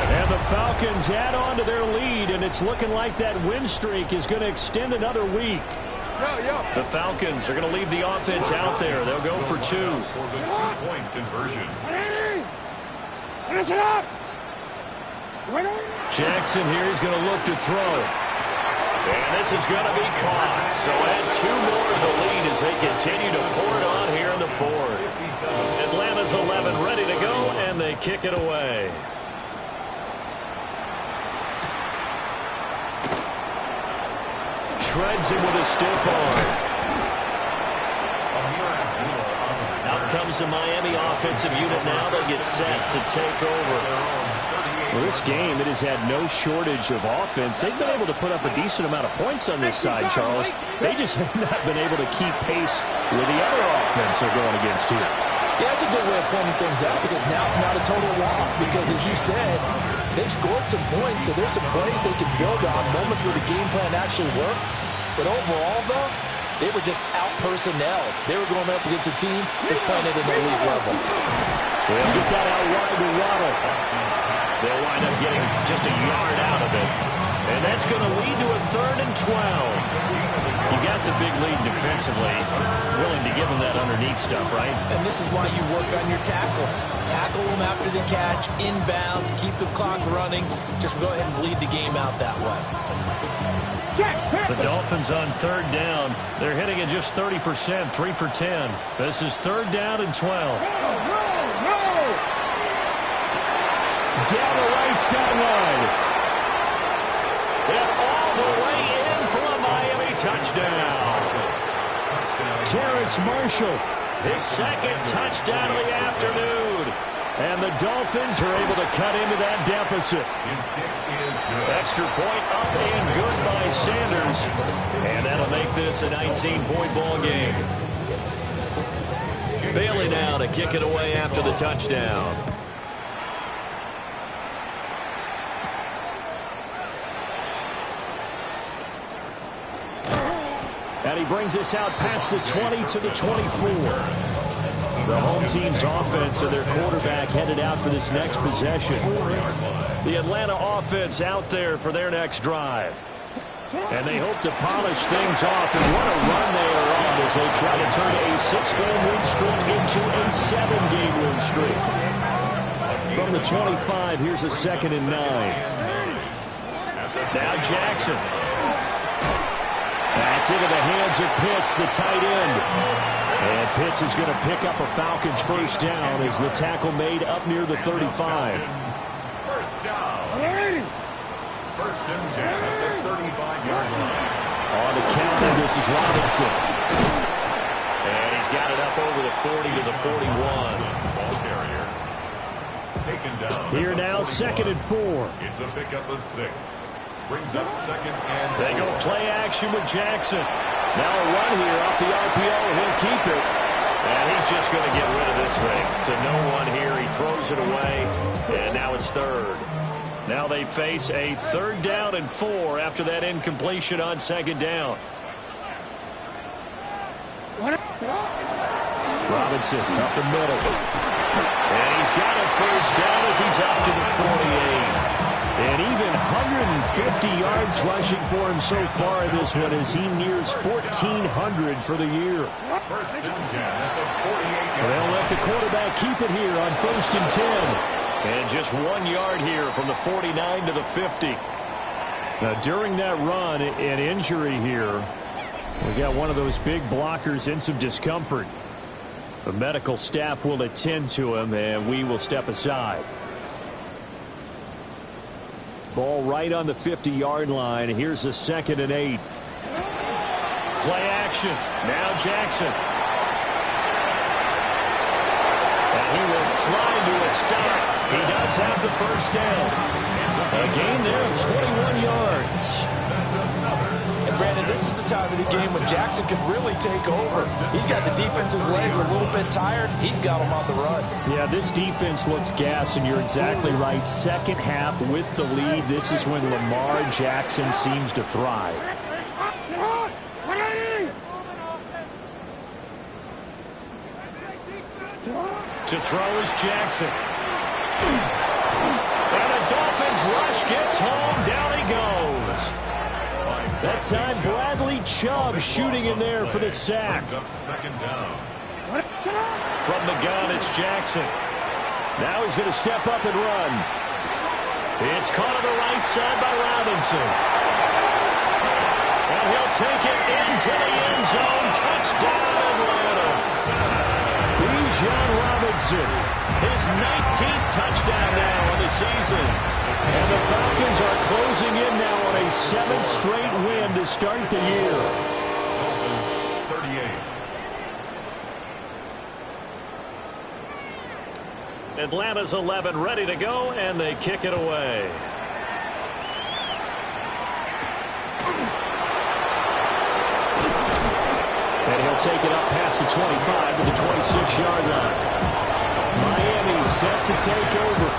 And the Falcons add on to their lead, and it's looking like that win streak is going to extend another week. The Falcons are going to leave the offense out there. They'll go for 2. For the 2-point conversion. Jackson here is going to look to throw. And this is going to be caught. So add 2 more to the lead as they continue to pour it on here in the 4th. Atlanta's 11 ready to go, and they kick it away. Shreds him with a stiff arm. Out comes the Miami offensive unit now. They get set to take over. Well, this game, it has had no shortage of offense. They've been able to put up a decent amount of points on this side, Charles. They just have not been able to keep pace with the other offense they're going against here. Yeah, that's a good way of pointing things out because now it's not a total loss because, as you said, they've scored some points, so there's some plays they can build on, moments where the game plan actually worked. But overall, though, they were just out-personnel. They were going up against a team that's playing at an elite level. They'll get that out wide to Waddle. They'll wind up getting just a yard out of it. And that's going to lead to a 3rd and 12. You got the big lead defensively. Willing to give them that underneath stuff, right? And this is why you work on your tackling. Tackle them after the catch, inbounds, keep the clock running. Just go ahead and bleed the game out that way. The Dolphins on 3rd down. They're hitting at just 30%, 3 for 10. This is 3rd down and 12. Down the right sideline. And all the way in for a Miami touchdown. Terrace Marshall, his 2nd touchdown of the afternoon. And the Dolphins are able to cut into that deficit. His kick is good. Extra point up and good by Sanders. And that'll make this a 19-point ball game. Bailey now to kick it away after the touchdown. And he brings us out past the 20 to the 24. The home team's offense and their quarterback headed out for this next possession. The Atlanta offense out there for their next drive. And they hope to polish things off. And what a run they are on as they try to turn a 6-game win streak into a 7-game win streak. From the 25, here's a 2nd and 9. Now Jackson. That's into the hands of Pitts, the tight end. And Pitts is going to pick up a Falcons first down as the tackle made up near the 35. First down. First and 10 at the 35-yard line. On the counter, this is Robinson. And he's got it up over the 40 to the 41. Ball carrier. Taken down. Here now, 2nd and 4. It's a pickup of 6. Brings up 2nd and 4. They go play action with Jackson. Now a run here off the RPO. He'll keep it. And he's just going to get rid of this thing. To no one here. He throws it away. And now it's 3rd. Now they face a 3rd down and 4 after that incompletion on 2nd down. Robinson up the middle. And he's got a first down as he's up to the 48. And even 150 yards rushing for him so far in this one as he nears 1,400 for the year. First and 10 at the 48. They'll let the quarterback keep it here on 1st and 10. And just 1 yard here from the 49 to the 50. Now, during that run, an injury here. We got one of those big blockers in some discomfort. The medical staff will attend to him, and we will step aside. Ball right on the 50-yard line. Here's a 2nd and 8. Play action. Now Jackson. And he will slide to a stop. He does have the first down. A gain there of 21 yards. And Brandon, this is the time of the game when Jackson can really take over. He's got the defense's legs a little bit tired. He's got them on the run. Yeah, this defense looks gassed, and you're exactly right. 2nd half with the lead. This is when Lamar Jackson seems to thrive. To throw is Jackson. And the Dolphins rush gets home. Down he goes. That time Bradley Chubb shooting in there for the sack. Second down. From the gun, it's Jackson. Now he's going to step up and run. It's caught on the right side by Robinson. And he'll take it into the end zone. Touchdown, Atlanta. Bijan Robinson, his 19th touchdown now on the season. And the Falcons are closing in now on a 7th straight win to start the year. Dolphins 38. Atlanta's 11 ready to go, and they kick it away. And he'll take it up past the 25 to the 26-yard line. Miami set to take over.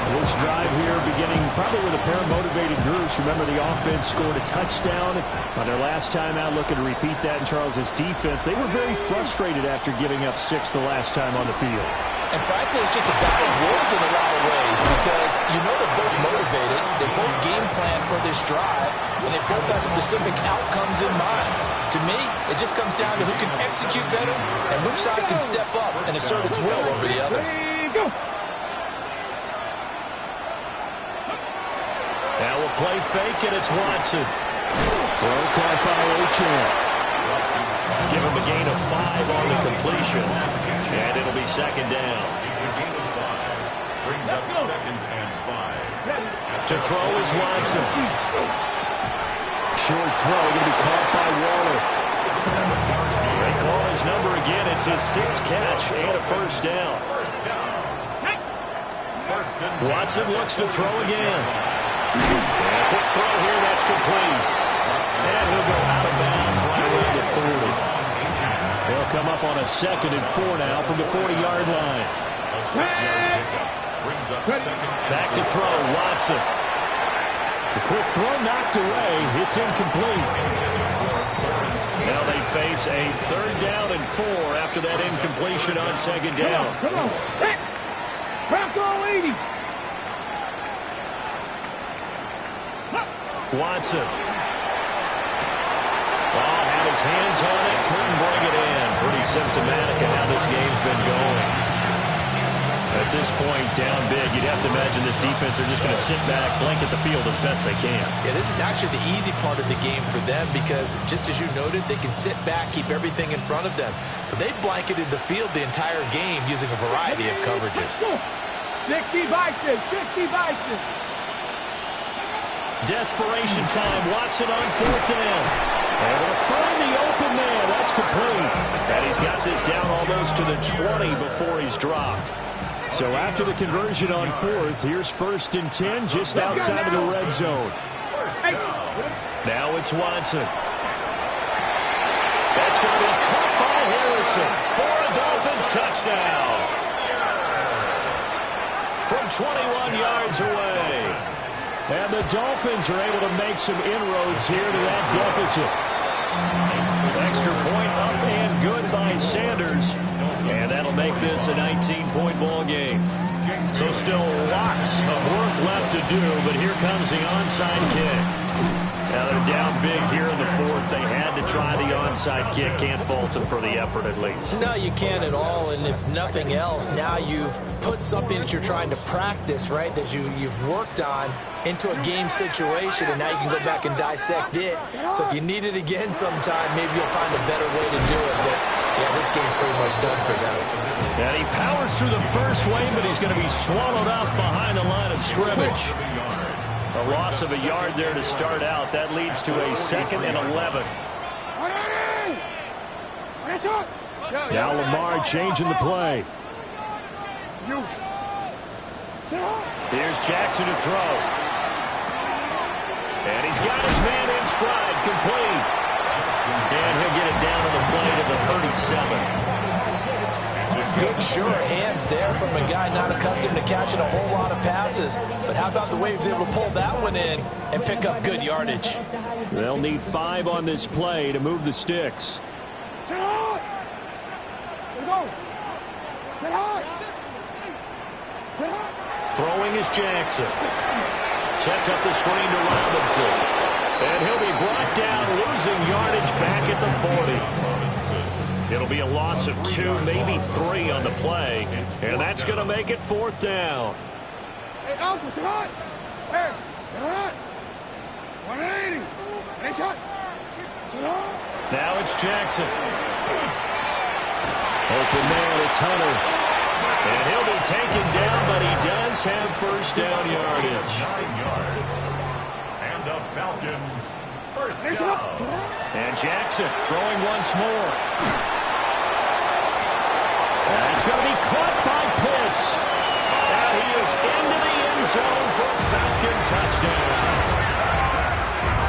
This drive here beginning probably with a pair of motivated groups. Remember, the offense scored a touchdown on their last time out, looking to repeat that in Charles's defense. They were very frustrated after giving up 6 the last time on the field. And frankly, it's just a battle of wills in a lot of ways because you know they're both motivated. They both game plan for this drive, and they both have specific outcomes in mind. To me, it just comes down to who can execute better and which side can step up and assert its will over the other. Now we'll play fake, and it's Watson. Throw caught by Ochan. Give him a gain of 5 on the completion, and it'll be 2nd down. It's a gain of 5. Brings up 2nd and 5. To throw is Watson. Short throw, going to be caught by Waller. They call his number again. It's his 6th catch and a first down. Watson looks to throw again. And a quick throw here, that's complete. And 2nd and 4 now from the 40-yard line. A 6-yard pickup brings up 2nd. Back to throw, Watson. The quick throw knocked away. It's incomplete. Now they face a 3rd down and 4 after that incompletion on 2nd down. Come on. Falco 80. Watson. Oh, had his hands on it, couldn't bring it in. Pretty symptomatic of how this game's been going. At this point, down big, you'd have to imagine this defense are just going to sit back, blanket the field as best they can. Yeah, this is actually the easy part of the game for them because, just as you noted, they can sit back, keep everything in front of them. But they blanketed the field the entire game using a variety of coverages. 60 Vikings, 60 Vikings. Desperation time. Watson on 4th down. Able to find the open man. That's complete. And he's got this down almost to the 20 before he's dropped. So after the conversion on 4th, here's 1st and 10 just outside of the red zone. Now it's Watson. That's going to be caught by Harrison for a Dolphins touchdown. From 21 yards away. And the Dolphins are able to make some inroads here to that deficit. Extra point up and good by Sanders. And that'll make this a 19-point ball game. So still lots of work left to do, but here comes the onside kick. Now they're down big here in the 4th. They had to try the onside kick. Can't fault them for the effort at least. No, you can't at all. And if nothing else, now you've put something that you're trying to practice, right, that you've worked on into a game situation, and now you can go back and dissect it. So if you need it again sometime, maybe you'll find a better way to do it. But, yeah, this game's pretty much done for them. And he powers through the first wave, but he's going to be swallowed up behind the line of scrimmage. A loss of a yard there to start out. That leads to a 2nd and 11. Now Lamar changing the play. Here's Jackson to throw. And he's got his man in stride, complete. And he'll get it down to the play to the 37. Good, sure hands there from a guy not accustomed to catching a whole lot of passes. But how about the way he was able to pull that one in and pick up good yardage? They'll need 5 on this play to move the sticks. Throwing is Jackson. Sets up the screen to Robinson. And he'll be brought down, losing yardage back at the 40. It'll be a loss of 2, maybe 3 on the play. And that's going to make it 4th down. Now it's Jackson. Open man, it's Hunter. And he'll be taken down, but he does have 1st down yardage. 9 yards. And the Falcons, 1st down. And Jackson throwing once more. That's going to be caught by Pitts. And he is into the end zone for a Falcon touchdown.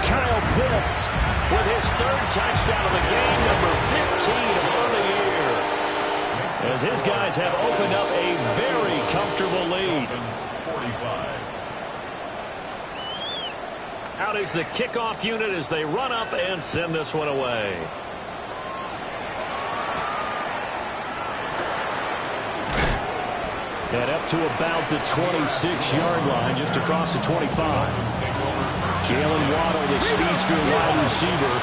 Kyle Pitts with his 3rd touchdown of the game, number 15 on the year. As his guys have opened up a very comfortable lead. 45. Out is the kickoff unit as they run up and send this one away. And up to about the 26-yard line, just across the 25. Jalen Waddle, the speedster wide receiver,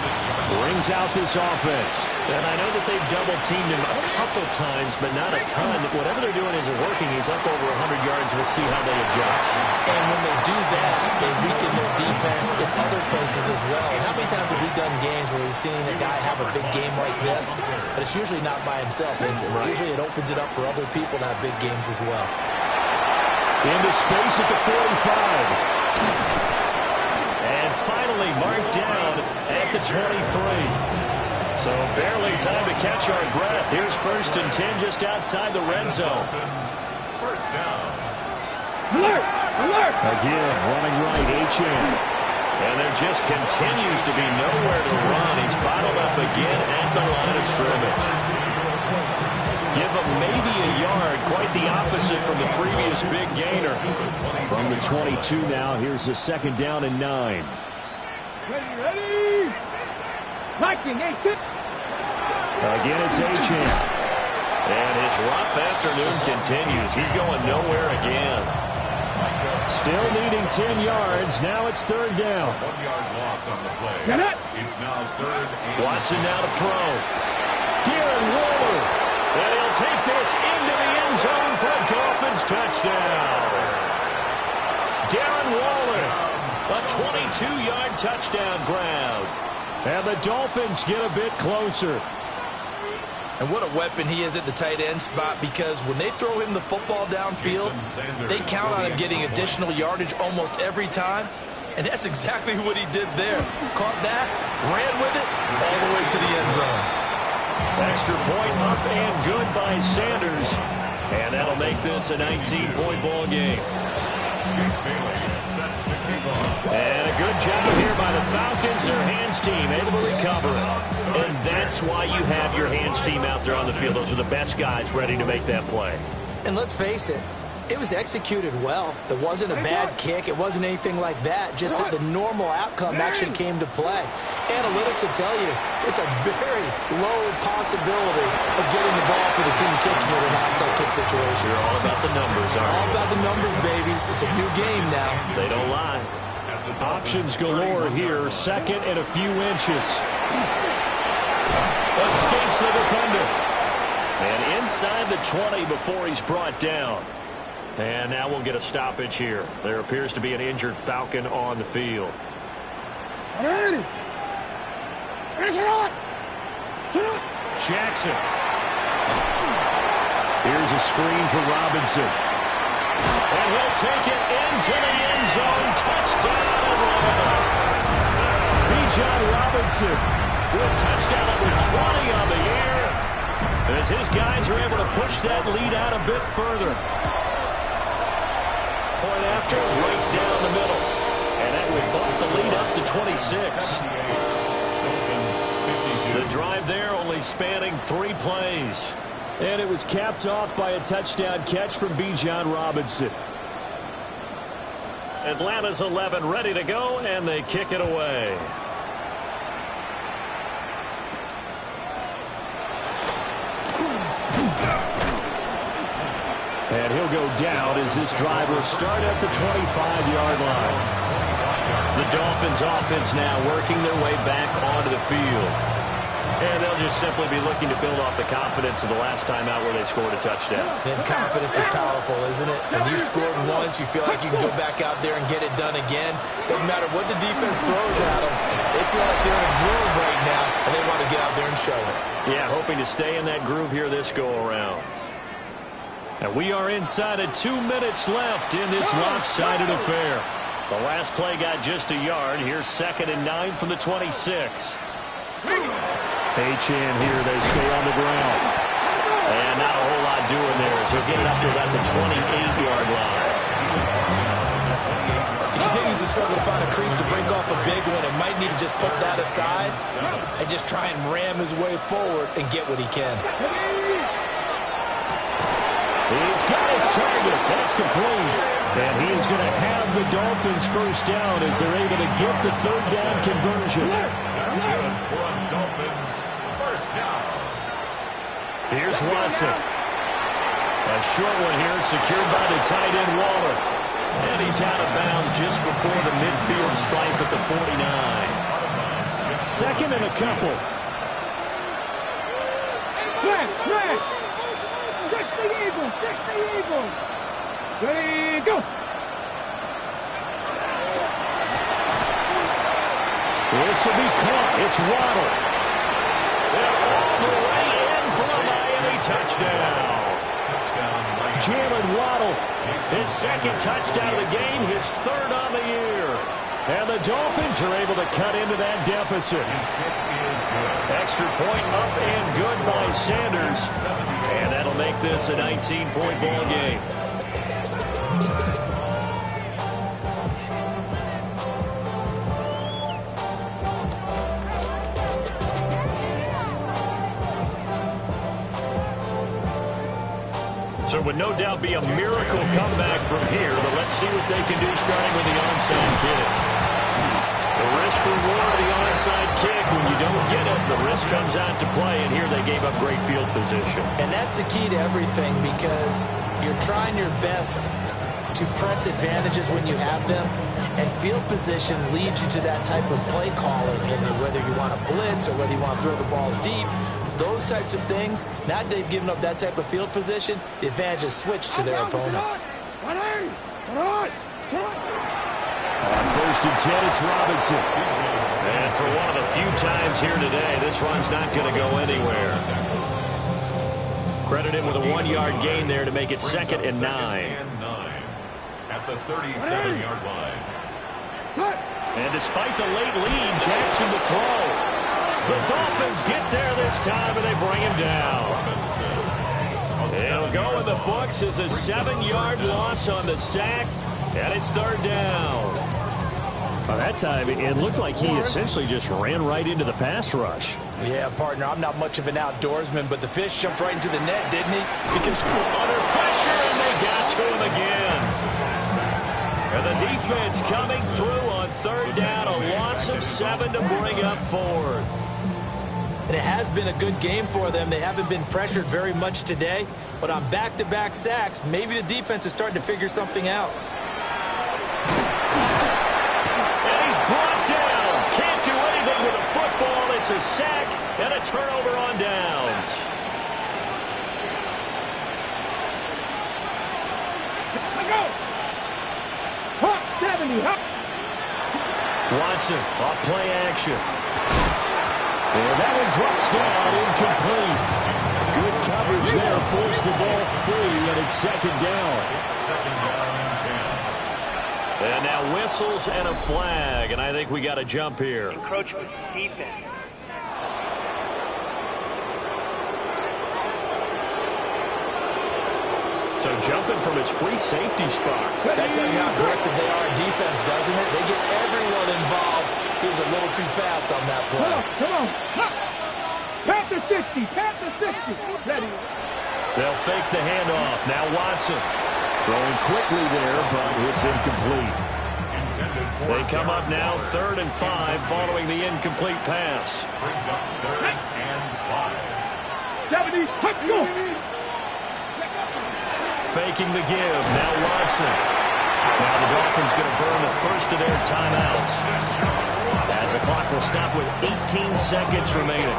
brings out this offense. And I know that they've double-teamed him a couple times, but not a ton. Whatever they're doing isn't working. He's up over 100 yards. We'll see how they adjust. And when they do that, they weaken their defense in other places as well. And how many times have we done games where we've seen a guy have a big game like this, but it's usually not by himself, is it? Right. Usually it opens it up for other people to have big games as well. Into space at the 45. And finally marked down at the 23. So barely time to catch our breath. Here's 1st and 10 just outside the red zone. 1st down. Alert! Alert! Again, running right, H.M. And there just continues to be nowhere to run. He's bottled up again at the line of scrimmage. give him maybe a yard. Quite the opposite from the previous big gainer. From the 22 now, here's the 2nd down and 9. Ready. Marking, Again, it's Achan. And his rough afternoon continues. He's going nowhere again. Still needing 10 yards. Now it's 3rd down. 1 yard loss on the play. It's now 3rd and Watson now to throw. Darren Waller. And he'll take this into the end zone for a Dolphins touchdown. Darren Waller. A 22-yard touchdown grab. And the Dolphins get a bit closer. And what a weapon he is at the tight end spot, because when they throw him the football downfield, they count on him getting additional yardage almost every time. And that's exactly what he did there. Caught that, ran with it, all the way to the end zone. Extra point up and good by Sanders. And that'll make this a 19-point ball game. And a good job here by the Falcons, their hands team, able to recover it. And that's why you have your hands team out there on the field. Those are the best guys ready to make that play. And let's face it, it was executed well. It wasn't a bad kick. It wasn't anything like that. Just that the normal outcome actually came to play. Analytics will tell you it's a very low possibility of getting the ball for the team kicking it in an onside kick situation. You're all about the numbers, aren't you? All about the numbers, baby. It's a new game now. They don't lie. Options galore here. 2nd and a few inches. Escapes the defender. And inside the 20 before he's brought down. And now we'll get a stoppage here. There appears to be an injured Falcon on the field. Jackson. Here's a screen for Robinson. And he'll take it into the end zone. Touchdown, Atlanta. Bijan Robinson with touchdown number 20 on the year. As his guys are able to push that lead out a bit further. Point after, right down the middle. And that will bump the lead up to 26. The drive there only spanning 3 plays. And it was capped off by a touchdown catch from Bijan Robinson. Atlanta's 11 ready to go, and they kick it away. And he'll go down as this drive will start at the 25-yard line. The Dolphins offense now working their way back onto the field. And they'll just simply be looking to build off the confidence of the last time out where they scored a touchdown. And confidence is powerful, isn't it? When you've scored once, you feel like you can go back out there and get it done again. Doesn't matter what the defense throws at them. They feel like they're in a groove right now, and they want to get out there and show it. Yeah, hoping to stay in that groove here this go-around. And we are inside of 2 minutes left in this lopsided affair. The last play got just a yard. Here's 2nd and 9 from the 26. Achan here, they stay on the ground. And not a whole lot doing there, so he'll get it up to about the 28-yard line. He continues to struggle to find a crease to break off a big one, and might need to just put that aside and just try and ram his way forward and get what he can. He's got his target. That's complete. And he is going to have the Dolphins first down as they're able to get the 3rd down conversion. That's good for a Dolphins first down. Here's Watson. A short one here secured by the tight end Waller. And he's out of bounds just before the midfield stripe at the 49. 2nd and a couple. Flag. Check the Eagles. Ready, go. This will be caught. It's Waddle. They're all the way in for a Miami touchdown. Jalen Waddle, his 2nd touchdown of the game, his 3rd on the year. And the Dolphins are able to cut into that deficit. Extra point up and good by Sanders. And that'll make this a 19-point ball game. So it would no doubt be a miracle comeback from here, but let's see what they can do starting with the onside kick. The risk reward of the onside kick, when you don't get it, the risk comes out to play, and here they gave up great field position. And that's the key to everything, because you're trying your best to press advantages when you have them, and field position leads you to that type of play calling, and whether you want to blitz or whether you want to throw the ball deep, those types of things. Now they've given up that type of field position, the advantage is switched to their opponent. On 1st and 10, it's Robinson. And for one of the few times here today, this run's not going to go anywhere. Credit him with a 1-yard gain there to make it 2nd and 9. At the 37-yard line. And despite the late lead, Jackson to throw. The Dolphins get there this time, and they bring him down. It'll go in the books as a 7-yard loss on the sack, and it's 3rd down. By that time, it looked like he essentially just ran right into the pass rush. Yeah, partner, I'm not much of an outdoorsman, but the fish jumped right into the net, didn't he? Because under pressure, and they got to him again. And the defense coming through on 3rd down, a loss of 7 to bring up 4th. And it has been a good game for them. They haven't been pressured very much today, but on back-to-back sacks, maybe the defense is starting to figure something out. And he's brought down. Can't do anything with a football. It's a sack and a turnover on downs. Go! Hot 70, hot. Watson off play action. And that one drops down, incomplete. Good coverage there, forced the ball free, and it's 2nd down. It's 2nd down and 10. And now whistles and a flag, and I think we got a jump here. Encroachment defense. So jumping from his free safety spot. That tells you how aggressive they are in defense, doesn't it? They get everyone involved. He was a little too fast on that play. Come on. Pat the 60, pat the 60. Ready. They'll fake the handoff. Now Watson. Throwing quickly there, but it's incomplete. They come up now 3rd and 5 following the incomplete pass. Brings up 3rd and 5. 70, let's go. Faking the give. Now Watson. Now the Dolphins going to burn the first of their timeouts, as the clock will stop with 18 seconds remaining.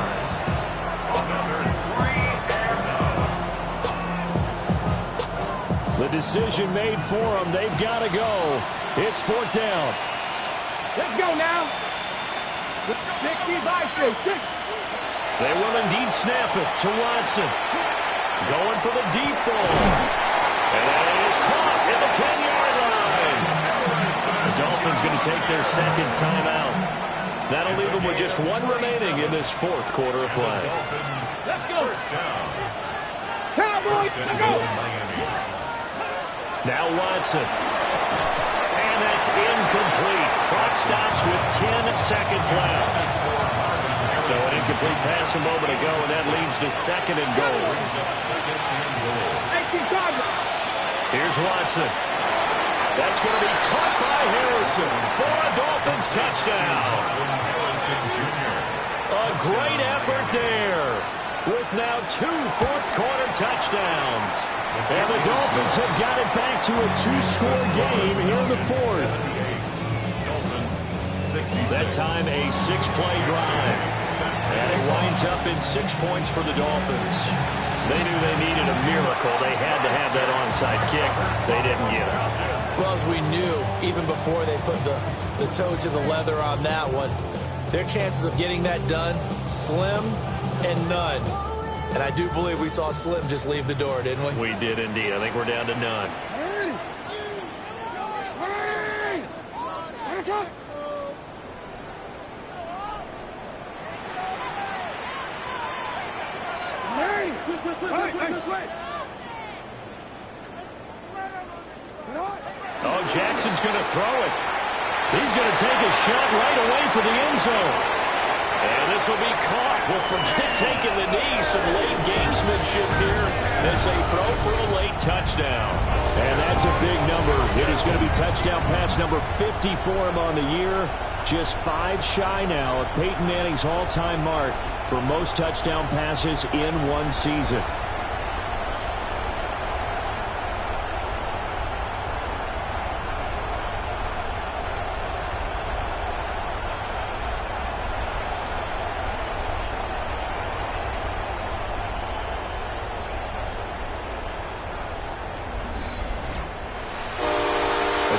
The decision made for them. They've got to go. It's 4th down. Let's go now. 60 by 6. They will indeed snap it to Watson. Going for the deep ball. And that is caught at the 10-yard line. The Dolphins going to take their 2nd timeout. That'll leave them with just 1 remaining in this 4th quarter of play. Let's go. First down. Cowboys, let's go. Now Watson. And that's incomplete. Clock stops with 10 seconds left. So an incomplete pass a moment ago, and that leads to 2nd and goal. Here's Watson. That's going to be caught by Harrison for a Dolphins touchdown. A great effort there, with now 2 fourth-quarter touchdowns. And the Dolphins have got it back to a 2-score game here in the 4th. That time a 6-play drive. And it winds up in 6 points for the Dolphins. They knew they needed a miracle. They had to have that onside kick. They didn't get it. Well, as we knew, even before they put the toe to the leather on that one, their chances of getting that done, slim and none. And I do believe we saw Slim just leave the door, didn't we? We did indeed. I think we're down to none. Oh, Jackson's going to throw it. He's going to take a shot right away for the end zone. And this will be caught. Well, forget taking the knee. Some late gamesmanship here as they throw for a late touchdown. And that's a big number. It is going to be touchdown pass number 50 for him on the year. Just 5 shy now of Peyton Manning's all-time mark for most touchdown passes in one season.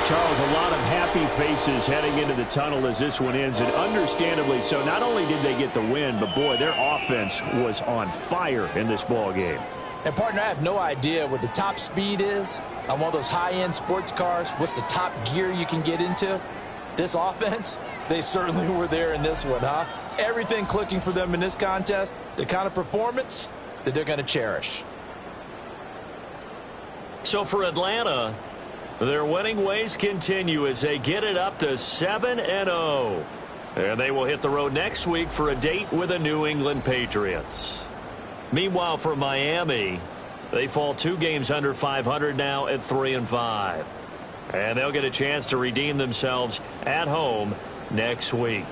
Charles, a lot of happy faces heading into the tunnel as this one ends, and understandably so. Not only did they get the win, but boy, their offense was on fire in this ball game. And partner, I have no idea what the top speed is on one of those high-end sports cars. What's the top gear you can get into? This offense, they certainly were there in this one, huh? Everything clicking for them in this contest, the kind of performance that they're going to cherish. So for Atlanta, their winning ways continue as they get it up to 7-0. And they will hit the road next week for a date with the New England Patriots. Meanwhile, for Miami, they fall 2 games under 500 now at 3-5. And they'll get a chance to redeem themselves at home next week.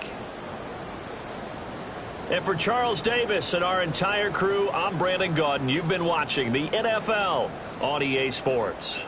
And for Charles Davis and our entire crew, I'm Brandon Gaudin. You've been watching the NFL on EA Sports.